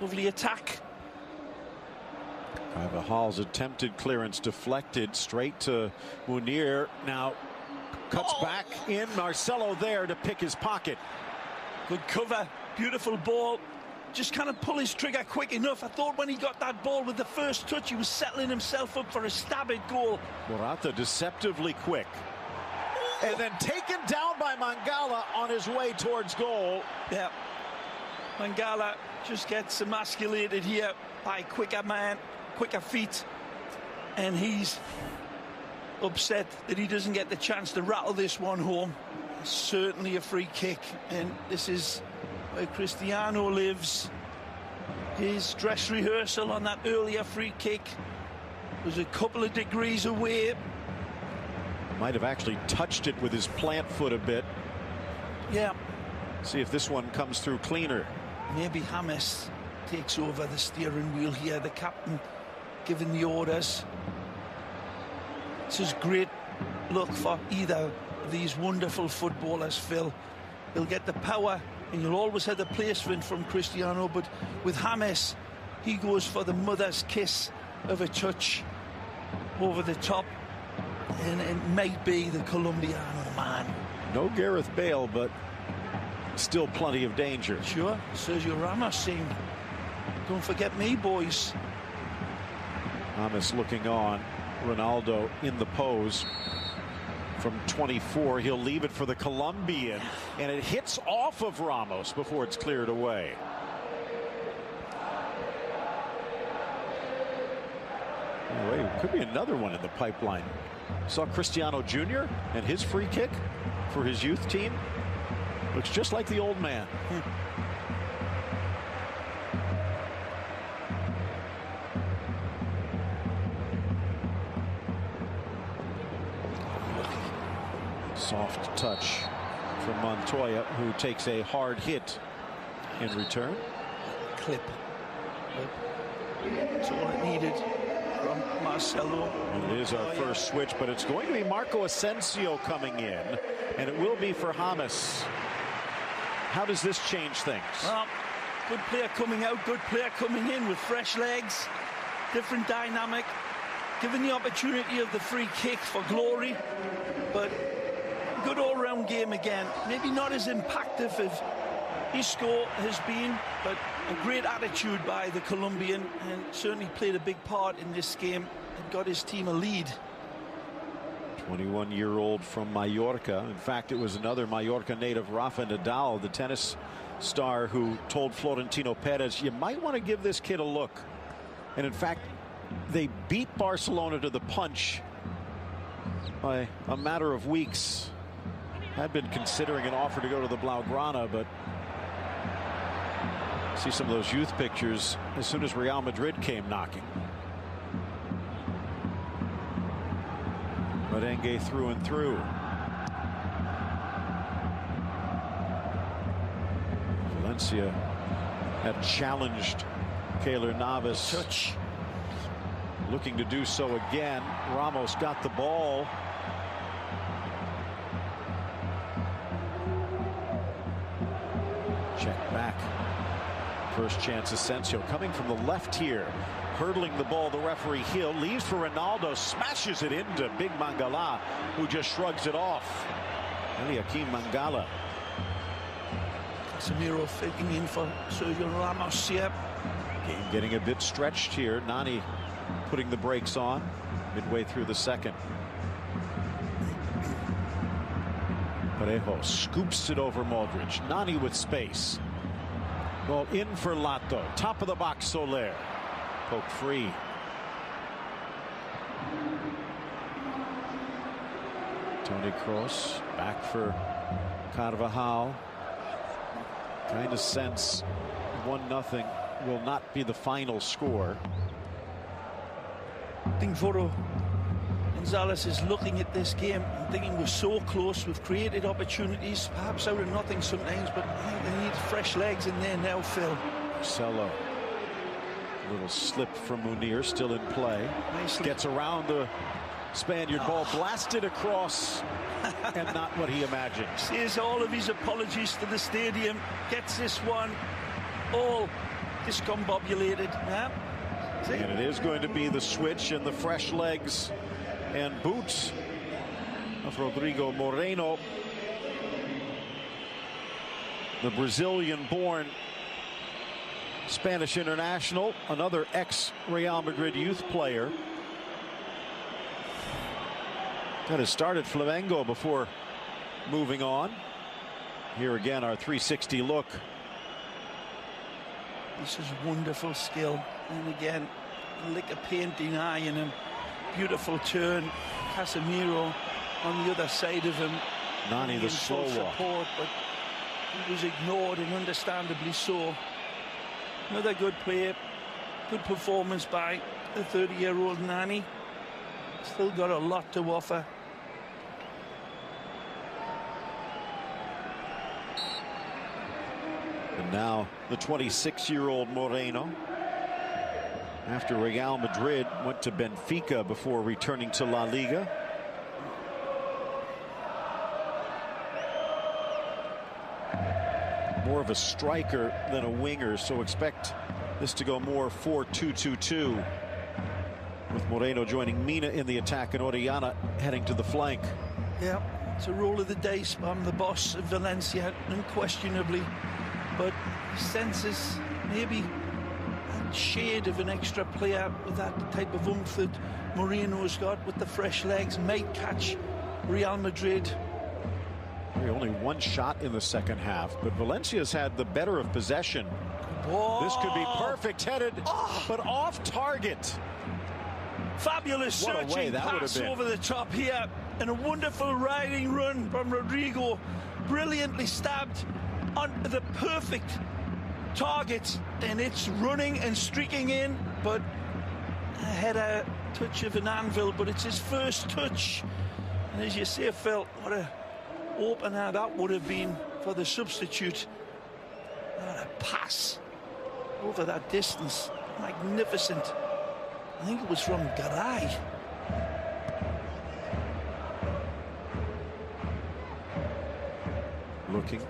Lovely attack. Carvajal's attempted clearance deflected straight to Munir. Now cuts back in. Marcelo there to pick his pocket. Good cover. Beautiful ball. Just kind of pull his trigger quick enough. I thought when he got that ball with the first touch, he was settling himself up for a stab at goal. Morata deceptively quick. And then taken down by Mangala on his way towards goal. Yeah. Mangala just gets emasculated here by quicker man, quicker feet, and he's upset that he doesn't get the chance to rattle this one home. Certainly a free kick, and this is where Cristiano lives. His dress rehearsal on that earlier free kick was a couple of degrees away. Might have actually touched it with his plant foot a bit. Yeah. See if this one comes through cleaner. Maybe James takes over the steering wheel here, the captain giving the orders. This is great luck for either of these wonderful footballers, Phil. He'll get the power, and you'll always have the placement from Cristiano, but with James, he goes for the mother's kiss of a touch over the top, and it might be the Colombiano man. No Gareth Bale, but still plenty of danger. Sure, Sergio Ramos saying, don't forget me, boys. Ramos looking on. Ronaldo in the pose from 24. He'll leave it for the Colombian, and it hits off of Ramos before it's cleared away. Anyway, could be another one in the pipeline. Saw Cristiano Jr. and his free kick for his youth team. Looks just like the old man. Soft touch from Montoya, who takes a hard hit in return. Clip. That's all it needed from Marcelo. And it is our first switch, but it's going to be Marco Asensio coming in, and it will be for James. How does this change things? Well, good player coming out, good player coming in with fresh legs, different dynamic, given the opportunity of the free kick for glory, but good all-round game again. Maybe not as impactful as Isco has been, but a great attitude by the Colombian, and certainly played a big part in this game and got his team a lead. 21-year-old from Mallorca. In fact, it was another Mallorca native, Rafa Nadal, the tennis star, who told Florentino Perez, you might want to give this kid a look. And in fact, they beat Barcelona to the punch by a matter of weeks. Had been considering an offer to go to the Blaugrana, but see some of those youth pictures as soon as Real Madrid came knocking. Merengue through and through. Valencia had challenged Keylor Navas. Touch. Looking to do so again. Ramos got the ball. Check back. First chance, Asensio coming from the left here. Hurdling the ball, the referee Hill leaves for Ronaldo, smashes it into Big Mangala, who just shrugs it off. Eliakim Mangala. Casemiro fitting in for Sergio Ramos here. Game getting a bit stretched here. Nani putting the brakes on midway through the second. Parejo scoops it over Modric. Nani with space. Ball in for Lato. Top of the box, Soler. Poke free. Toni Kroos back for Carvajal. Kind of sense 1-0 will not be the final score. I think Voro Gonzalez is looking at this game and thinking we're so close, we've created opportunities, perhaps out of nothing sometimes, but I think they need fresh legs in there now, Phil. Marcelo. A little slip from Munir, still in play. Nicely. Gets around the Spaniard, ball blasted across, and not what he imagined. Says all of his apologies to the stadium, gets this one all discombobulated. Yeah. And it is going to be the switch and the fresh legs and boots of Rodrigo Moreno, the Brazilian-born Spanish international, another ex-Real Madrid youth player. Got to start at Flamengo before moving on. Here again, our 360 look This is wonderful skill. And again, a lick of paint denying him. Beautiful turn. Casemiro on the other side of him. Nani, the slow walk. Support, but he was ignored, and understandably so. Another good play. Good performance by the 30-year-old Nani. Still got a lot to offer. And now the 26-year-old Moreno. After Real Madrid went to Benfica before returning to La Liga. More of a striker than a winger, so expect this to go more 4-2-2-2, with Moreno joining Mina in the attack and Orellana heading to the flank. Yeah, it's a roll of the dice. I'm the boss of Valencia, unquestionably, but he senses maybe a shade of an extra player with that type of oomph that Moreno's got, with the fresh legs, might catch Real Madrid. Only one shot in the second half, but Valencia's had the better of possession. Whoa. This could be perfect headed, but off target. Fabulous searching pass over the top here, and a wonderful riding run from Rodrigo, brilliantly stabbed on the perfect target, and it's running and streaking in, but had a touch of an anvil, but it's his first touch. And as you say, Phil, what a opener that would have been for the substitute. What a pass over that distance. Magnificent. I think it was from Garay. Looking.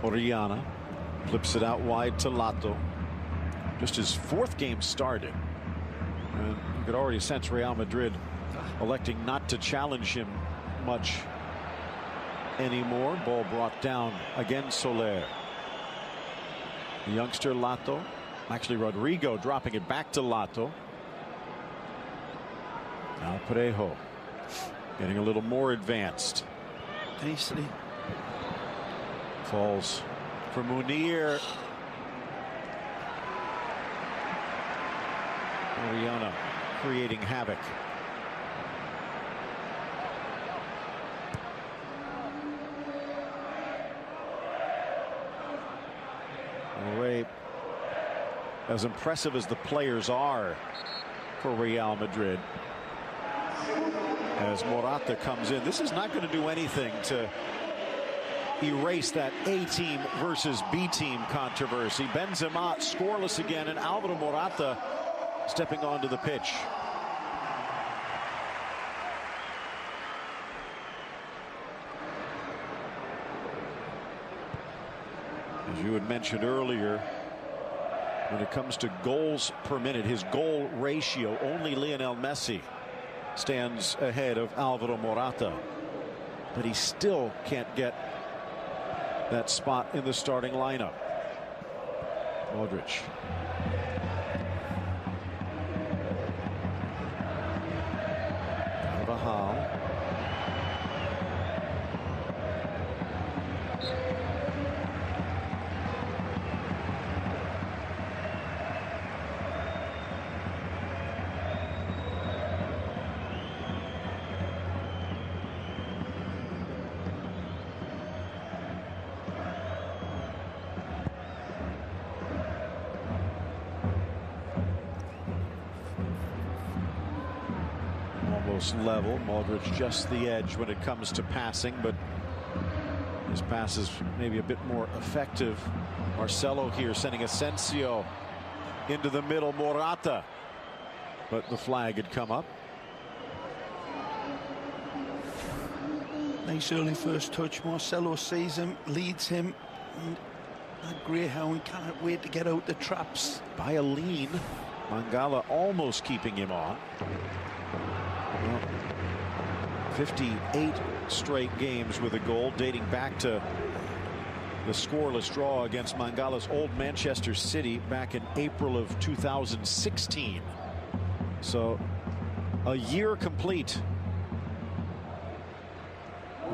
Orellana flips it out wide to Lato. Just his fourth game started. And you could already sense Real Madrid electing not to challenge him much anymore. Ball brought down again. Soler. The youngster Lato. Actually, Rodrigo dropping it back to Lato. Now Parejo getting a little more advanced. Nicely. Falls for Munir. Orellana creating havoc. Ray, as impressive as the players are for Real Madrid, as Morata comes in, this is not going to do anything to erase that A team versus B team controversy. Benzema scoreless again, and Alvaro Morata stepping onto the pitch. As you had mentioned earlier, when it comes to goals per minute, his goal ratio, only Lionel Messi stands ahead of Alvaro Morata, but he still can't get that spot in the starting lineup. Modric. Carvajal. Level. Modric just the edge when it comes to passing, but his pass is maybe a bit more effective. Marcelo here sending Asensio into the middle. Morata, but the flag had come up. Nice early first touch. Marcelo sees him, leads him, and that greyhound can't wait to get out the traps. By a lean, Mangala almost keeping him on. 58 straight games with a goal, dating back to the scoreless draw against Mangala's old Manchester City back in April of 2016. So a year complete.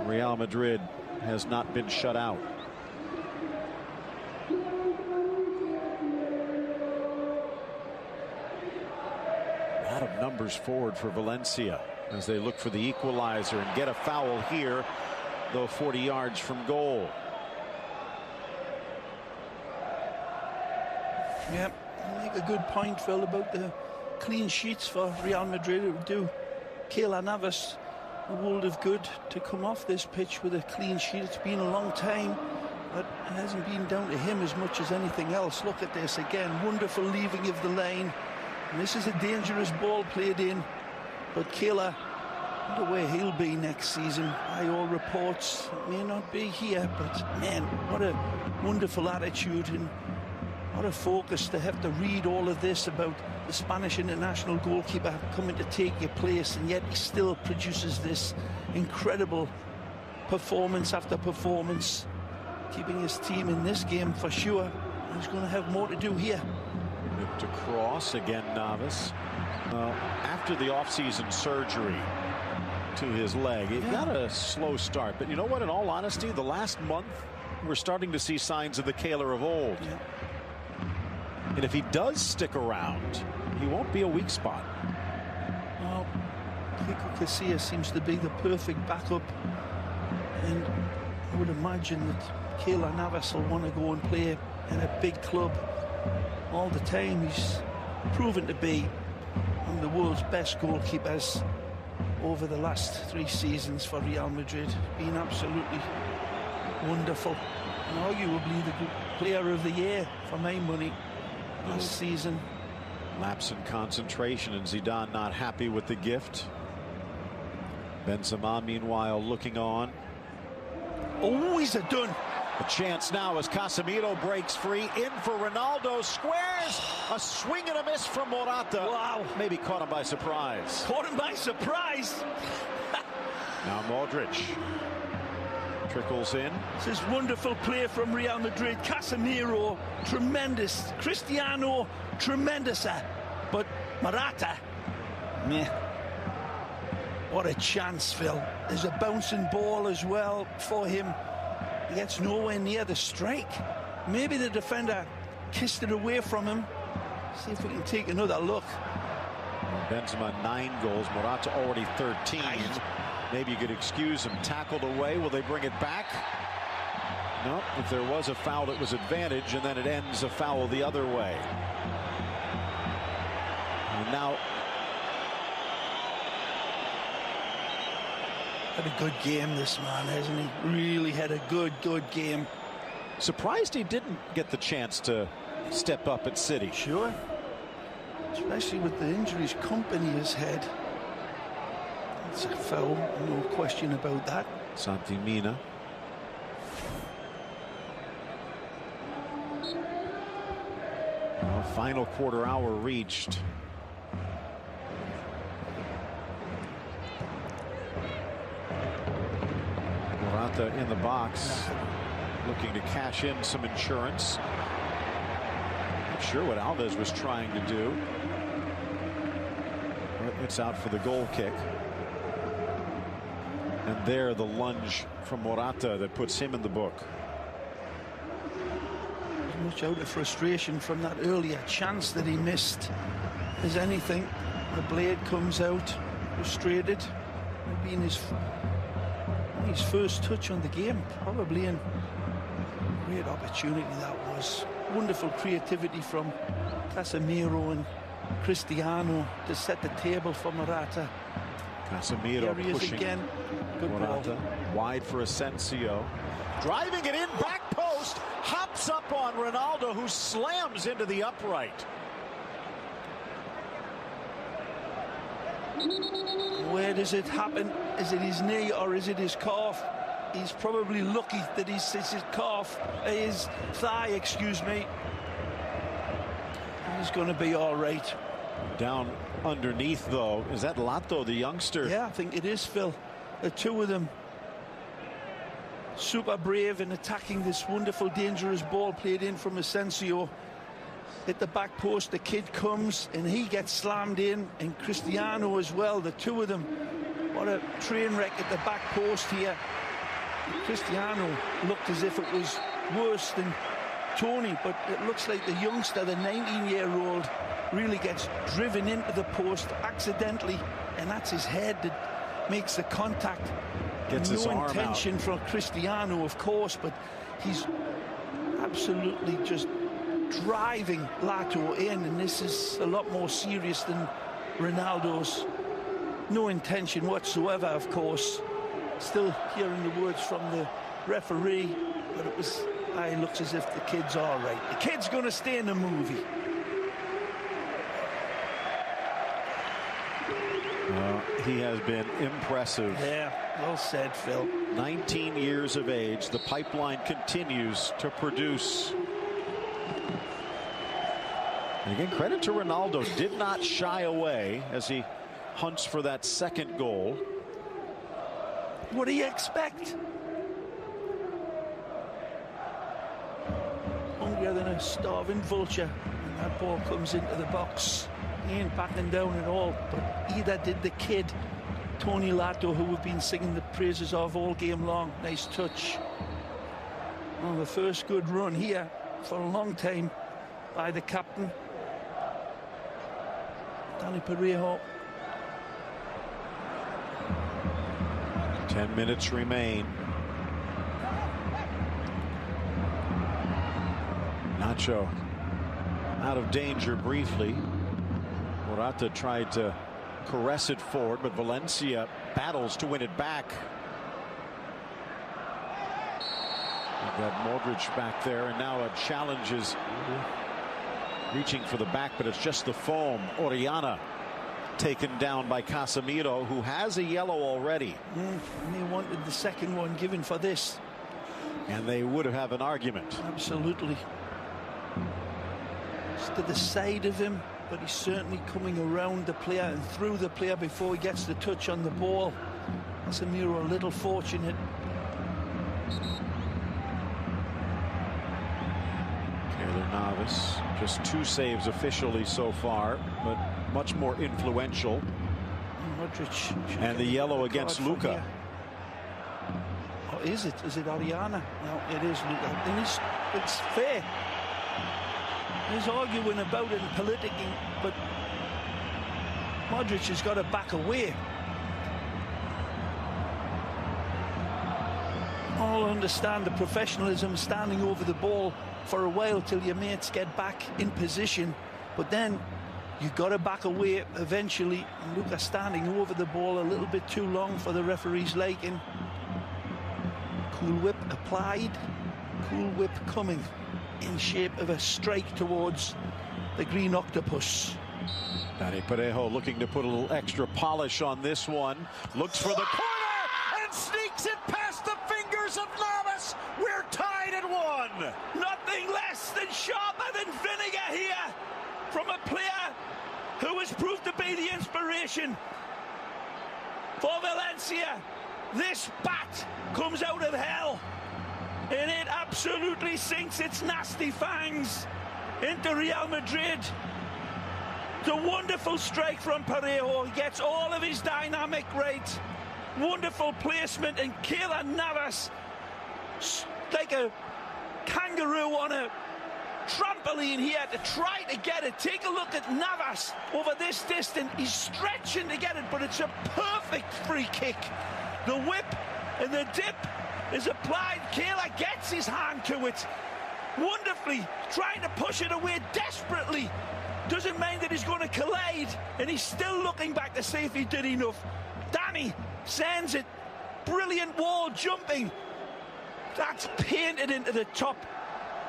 Real Madrid has not been shut out. lot of numbers forward for Valencia as they look for the equalizer and get a foul here, though 40 yards from goal. Yeah, you make a good point, Phil, about the clean sheets for Real Madrid. It would do Keylor Navas a world of good to come off this pitch with a clean sheet. It's been a long time, but it hasn't been down to him as much as anything else. Look at this again, wonderful leaving of the lane, and this is a dangerous ball played in, but Keylor, I wonder where he'll be next season. By all reports, it may not be here, but man, what a wonderful attitude and what a focus to have to read all of this about the Spanish international goalkeeper coming to take your place, and yet he still produces this incredible performance after performance, keeping his team in this game for sure. He's going to have more to do here. To cross again, Navas. After the offseason surgery to his leg, it got a slow start. But you know what? In all honesty, the last month, we're starting to see signs of the Keylor of old. Yeah. And if he does stick around, he won't be a weak spot. Well, Kiko Casillas seems to be the perfect backup, and I would imagine that Keylor Navas will want to go and play in a big club all the time. He's proven to be one of the world's best goalkeepers over the last 3 seasons for Real Madrid. Been absolutely wonderful, and arguably the player of the year for my money last season. Lapse in concentration, and Zidane not happy with the gift. Benzema, meanwhile, looking on. Always a done. A chance now as Casemiro breaks free. In for Ronaldo. Squares. A swing and a miss from Morata. Wow. Maybe caught him by surprise. Caught him by surprise. Now Modric trickles in. This is wonderful play from Real Madrid. Casemiro, tremendous. Cristiano, tremendous. But Morata, meh. What a chance, Phil. There's a bouncing ball as well for him. He gets nowhere near the strike. Maybe the defender kissed it away from him. See if we can take another look. Benzema 9 goals. Morata already 13. Maybe you could excuse him. Tackled away. Will they bring it back? No. If there was a foul, it was advantage, and then it ends a foul the other way. And now had a good game, this man, hasn't he? Really had a good game. Surprised he didn't get the chance to step up at City. Sure. Especially with the injuries Company has had. It's a foul, no question about that. Santi Mina. Well, final quarter hour reached. Morata in the box, looking to cash in some insurance. Not sure what Alves was trying to do. It's out for the goal kick. And there, the lunge from Morata that puts him in the book. As much out of frustration from that earlier chance that he missed as anything. The blade comes out, frustrated. Maybe in his first touch on the game, probably, and great opportunity that was. Wonderful creativity from Casemiro and Cristiano to set the table for Morata. Casemiro pushing again. Good Morata ball. wide for Asensio, driving it in, back post, hops up on Ronaldo, who slams into the upright. Where does it happen? Is it his knee or is it his calf? He's probably lucky that it's his calf, his thigh, excuse me. He's going to be all right. Down underneath, though, is that Lato, the youngster? Yeah, I think it is, Phil. The two of them super brave in attacking this wonderful, dangerous ball played in from Asensio. Hit the back post, the kid comes and he gets slammed in, and Cristiano as well. The two of them, what a train wreck at the back post here. Cristiano looked as if it was worse than Tony, but it looks like the youngster, the 19-year-old, really gets driven into the post accidentally, and that's his head that makes the contact. Gets his arm out. No intention from Cristiano, of course, but he's absolutely just driving Lato in, and this is a lot more serious than Ronaldo's. No intention whatsoever, of course. Still hearing the words from the referee, but it looks as if the kid's all right. The kid's going to stay in the movie. He has been impressive. Yeah, well said, Phil. 19 years of age. The pipeline continues to produce. And again, credit to Ronaldo. Did not shy away as he hunts for that second goal. What do you expect? Hungrier than a starving vulture. And that ball comes into the box. He ain't backing down at all, but either did the kid, Tony Lato, who we've been singing the praises of all game long. Nice touch. Well, the first good run here for a long time by the captain, Dani Parejo. 10 minutes remain. Nacho out of danger briefly. Morata tried to caress it forward, but Valencia battles to win it back. We've got Modric back there, and now a challenge is reaching for the back, but it's just the foam. Orellana taken down by Casemiro, who has a yellow already. And they wanted the second one given for this. And they would have an argument. Absolutely. Just to the side of him, but he's certainly coming around the player and through the player before he gets the touch on the ball. Casemiro a little fortunate. Keylor Navas, just 2 saves officially so far, but much more influential. Modric. And the yellow against Luka. Oh, is it? Is it Ariana? No, it is Luka. And it's fair. He's arguing about it and politicking, but Modric has got to back away. I'll understand the professionalism, standing over the ball for a while till your mates get back in position, but then you've got to back away eventually. Luka standing over the ball a little bit too long for the referee's liking. Cool whip applied, cool whip coming in shape of a strike towards the green octopus. Dani Parejo looking to put a little extra polish on this one. Looks for the corner and sneaks it past the fingers of Navas. We're tied at 1. Nothing less than sharper than vinegar here from a player who has proved to be the inspiration for Valencia. This bat comes out of hell, and it absolutely sinks its nasty fangs into Real Madrid. The wonderful strike from Parejo. He gets all of his dynamic right. Wonderful placement, and Keylor Navas, like a kangaroo on a trampoline here to try to get it. Take a look at Navas over this distance. He's stretching to get it, but it's a perfect free kick. The whip and the dip is applied. Keylor gets his hand to it wonderfully, trying to push it away desperately. Doesn't mind that he's going to collide, and he's still looking back to see if he did enough. Dani sends it. Brilliant wall jumping. That's painted into the top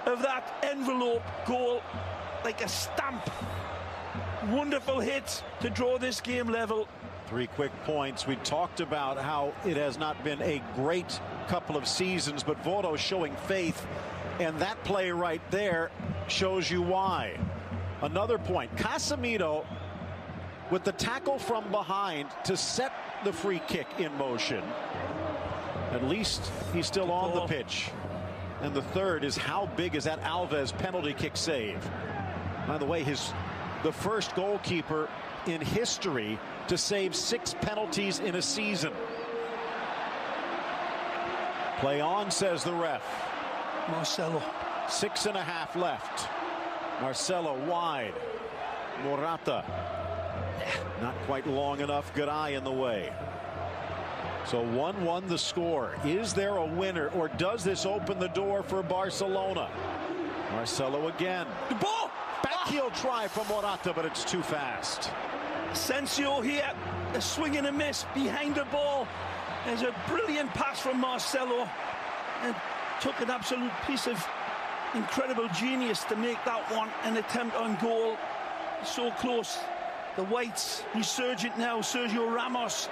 of that envelope goal like a stamp. Wonderful hit to draw this game level. 3 quick points. We talked about how it has not been a great couple of seasons, but Vodo showing faith, and that play right there shows you why. Another point, Casemiro with the tackle from behind to set the free kick in motion. At least he's still on the pitch. And the third is, how big is that Alves penalty kick save? By the way, the first goalkeeper in history to save 6 penalties in a season. Play on, says the ref. Marcelo. 6.5 left. Marcelo wide. Morata not quite long enough. Good eye in the way. So 1-1 the score. Is there a winner, or does this open the door for Barcelona? Marcelo again. The ball! Backheel try from Morata, but it's too fast. Asensio here, a swing and a miss behind the ball. There's a brilliant pass from Marcelo, and took an absolute piece of incredible genius to make that one an attempt on goal. So close. The Whites resurgent now. Sergio Ramos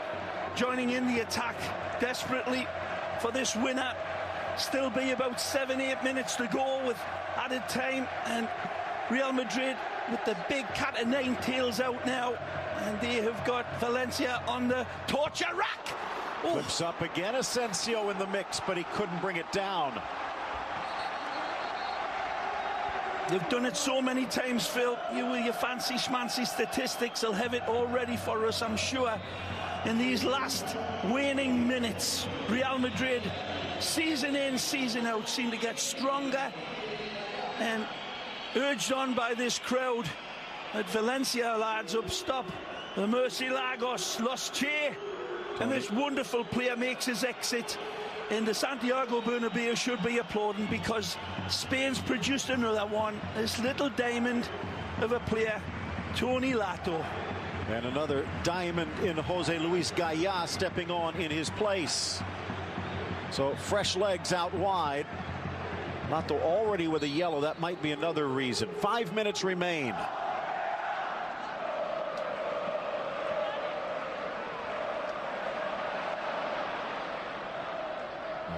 joining in the attack desperately for this winner. Still be about 7-8 minutes to go with added time, and Real Madrid with the big cat of nine tails out now, and they have got Valencia on the torture rack. Oh. Flips up again. Asensio in the mix, but he couldn't bring it down. They've done it so many times, Phil. You with your fancy schmancy statistics will have it all ready for us, I'm sure. In these last waning minutes, Real Madrid, season in, season out, seem to get stronger, and urged on by this crowd at Valencia, lads, up stop. The Murciélagos, Los Che, and this wonderful player makes his exit. In the Santiago Bernabeu should be applauding, because Spain's produced another one. This little diamond of a player, Tony Lato. And another diamond in Jose Luis Gaya stepping on in his place. So fresh legs out wide. Lato already with a yellow. That might be another reason. 5 minutes remain.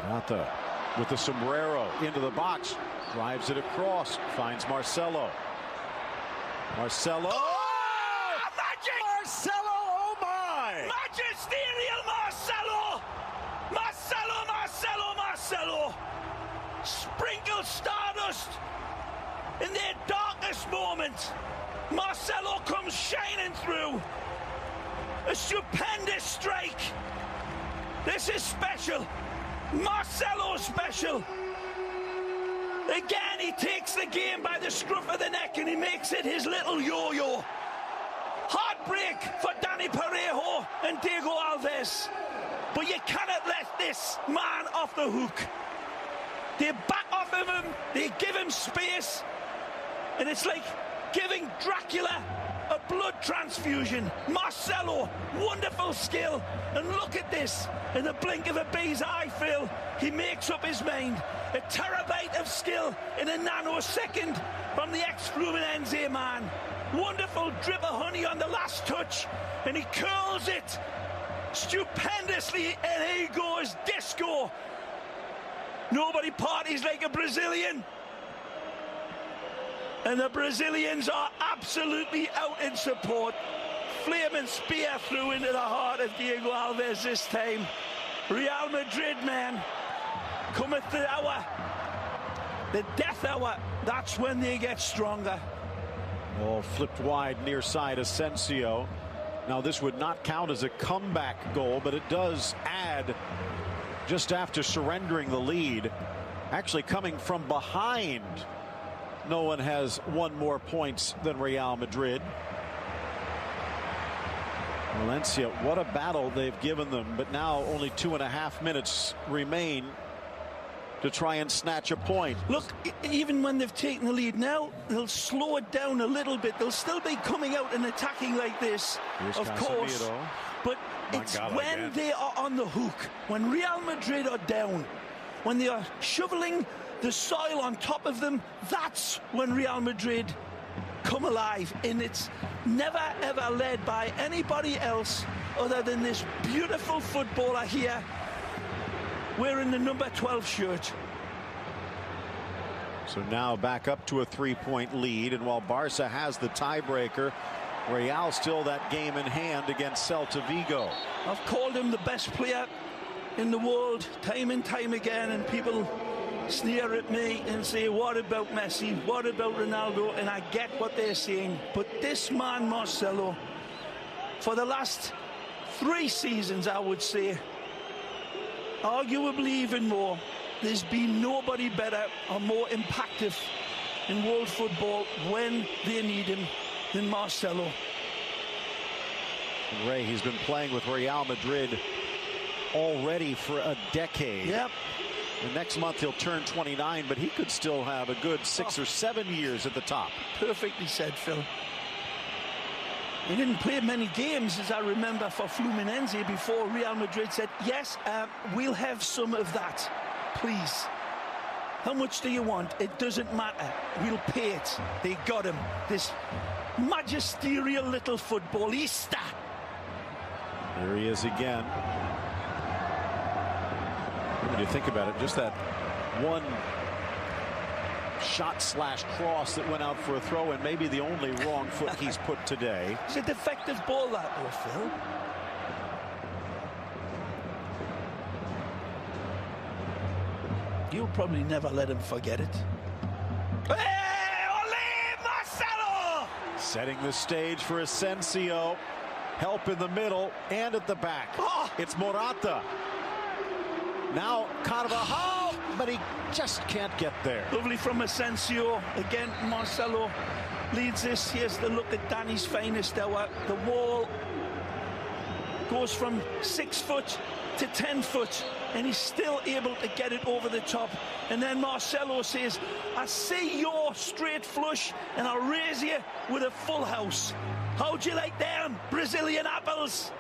Morata with the sombrero into the box, drives it across, finds Marcelo. Marcelo. Oh, magic! Marcelo, oh my! Magisterial Marcelo! Marcelo, Marcelo, Marcelo! Sprinkle stardust in their darkest moment. Marcelo comes shining through. A stupendous strike. This is special. Marcelo special. Again, he takes the game by the scruff of the neck, and he makes it his little yo-yo. Heartbreak for Dani Parejo and Diego Alves. But you cannot let this man off the hook. They back off of him, they give him space, and it's like giving Dracula a blood transfusion. Marcelo, wonderful skill, and look at this. In the blink of a bee's eye, Phil, he makes up his mind. A terabyte of skill in a nanosecond from the ex-Fluminense man. Wonderful drip of honey on the last touch, and he curls it stupendously, and he goes disco. Nobody parties like a Brazilian. And the Brazilians are absolutely out in support. Flaming spear through into the heart of Diego Alves this time. Real Madrid, man, cometh the hour, the death hour. That's when they get stronger. Oh, flipped wide near side Asensio. Now this would not count as a comeback goal, but it does add just after surrendering the lead. Actually coming from behind. No one has won more points than Real Madrid. Valencia, what a battle they've given them, but now only 2.5 minutes remain to try and snatch a point. Look, even when they've taken the lead now, they'll slow it down a little bit. They'll still be coming out and attacking like this, Here's of course. But it's when they are on the hook, when Real Madrid are down, when they are shoveling the soil on top of them, that's when Real Madrid come alive. And it's never ever led by anybody else other than this beautiful footballer here wearing the number 12 shirt. So now back up to a 3-point lead, and while Barca has the tiebreaker, Real still that game in hand against Celta Vigo. I've called him the best player in the world time and time again, and people sneer at me and say, what about Messi, what about Ronaldo? And I get what they're saying, but this man Marcelo, for the last 3 seasons, I would say, arguably even more, there's been nobody better or more impactful in world football when they need him than Marcelo. And Ray, he's been playing with Real Madrid already for a decade. Yep. And next month he'll turn 29, but he could still have a good 6 or 7 years at the top. Perfectly said, Phil. He didn't play many games, as I remember, for Fluminense before Real Madrid said, yes, we'll have some of that, please. How much do you want? It doesn't matter. We'll pay it. They got him. This magisterial little footballista. There he is again. When you think about it, just that one shot slash cross that went out for a throw, and maybe the only wrong foot he's put today. It's a defective ball, that, though, Phil. You'll probably never let him forget it. Hey, ole, Marcelo! Setting the stage for Asensio. Help in the middle and at the back. Oh. It's Morata. Now Carvajal, but he just can't get there. Lovely from Asensio. Again, Marcelo leads this. Here's the look at Danny's finest hour. The wall goes from 6 foot to 10 foot, and he's still able to get it over the top. And then Marcelo says, I see your straight flush, and I'll raise you with a full house. How'd you like them Brazilian apples?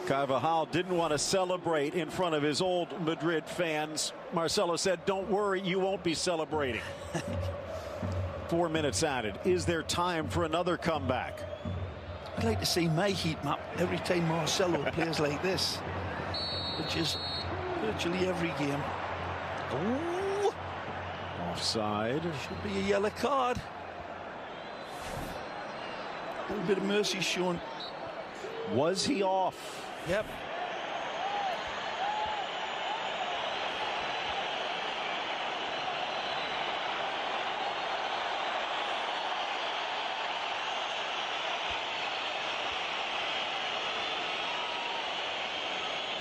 Carvajal didn't want to celebrate in front of his old Madrid fans. Marcelo said, don't worry, you won't be celebrating. 4 minutes added. Is there time for another comeback? I'd like to see my heat map every time Marcelo plays like this, which is virtually every game. Ooh. Offside. Should be a yellow card. A little bit of mercy shown. Was he off? Yep.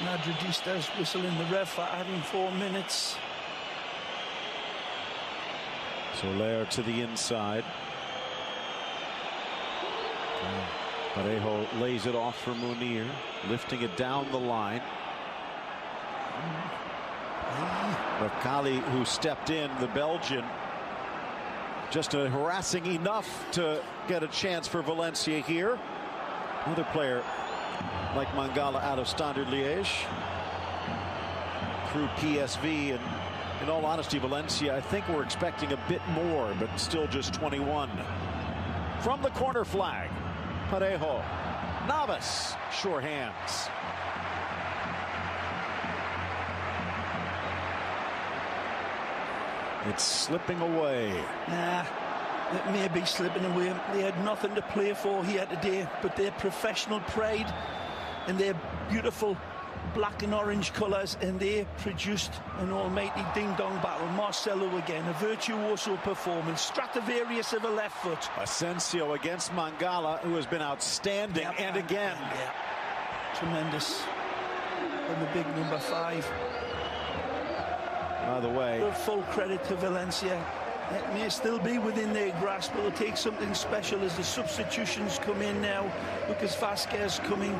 Madridistas whistling the ref for adding 4 minutes. Soler to the inside. Parejo lays it off for Munir, lifting it down the line. Rakali, who stepped in, the Belgian, just harassing enough to get a chance for Valencia here. Another player like Mangala out of Standard Liège through PSV, and in all honesty, Valencia, I think we're expecting a bit more, but still just 21. From the corner flag, Parejo, Navas, sure hands. It's slipping away. It may be slipping away. They had nothing to play for here today, but their professional pride and their beautiful black and orange colours, and they produced an almighty ding-dong battle. Marcelo again, a virtuoso performance, Stradivarius of a left foot. Asensio against Mangala, who has been outstanding, and again. Tremendous. And the big number 5. By the way, but full credit to Valencia. It may still be within their grasp, but it'll take something special as the substitutions come in now. Lucas Vazquez coming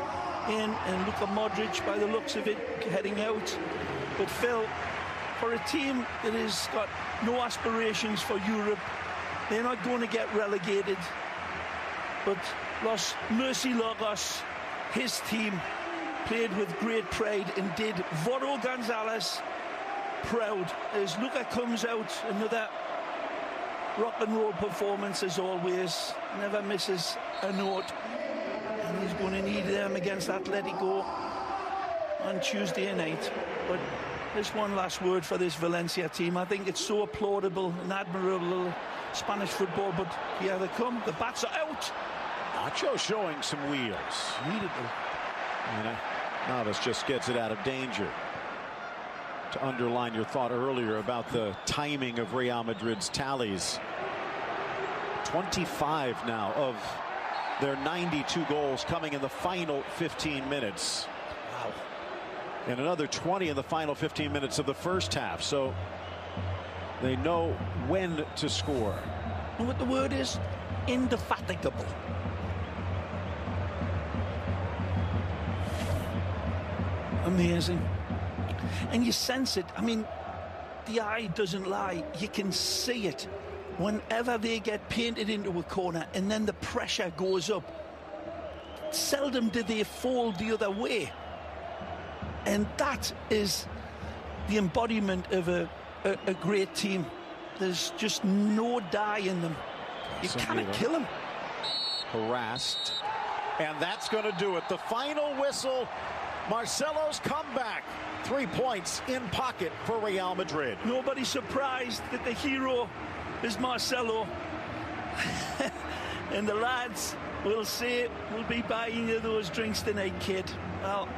in, and Luka Modric, by the looks of it, heading out. But Phil, for a team that has got no aspirations for Europe, they're not going to get relegated. But Los Murciélagos, his team, played with great pride and did Voro Gonzalez proud as Luka comes out. Another rock and roll performance as always, never misses a note, and he's going to need them against Atletico on Tuesday night. But there's one last word for this Valencia team. I think it's so applaudable and admirable Spanish football, but here they come. The bats are out. Nacho showing some wheels. Immediately. And Navas just gets it out of danger. To underline your thought earlier about the timing of Real Madrid's tallies. 25 now of their 92 goals coming in the final 15 minutes. Wow. and another 20 in the final 15 minutes of the first half. So they know when to score. And what the word is? Indefatigable. Amazing. And you sense it. I mean, the eye doesn't lie. You can see it whenever they get painted into a corner, and then the pressure goes up. Seldom do they fold the other way. And that is the embodiment of a great team. There's just no die in them. You cannot kill them. Harassed. And that's going to do it. The final whistle. Marcelo's comeback. 3 points in pocket for Real Madrid. Nobody's surprised that the hero is Marcelo. And the lads will say, we'll be buying you those drinks tonight, kid. Well,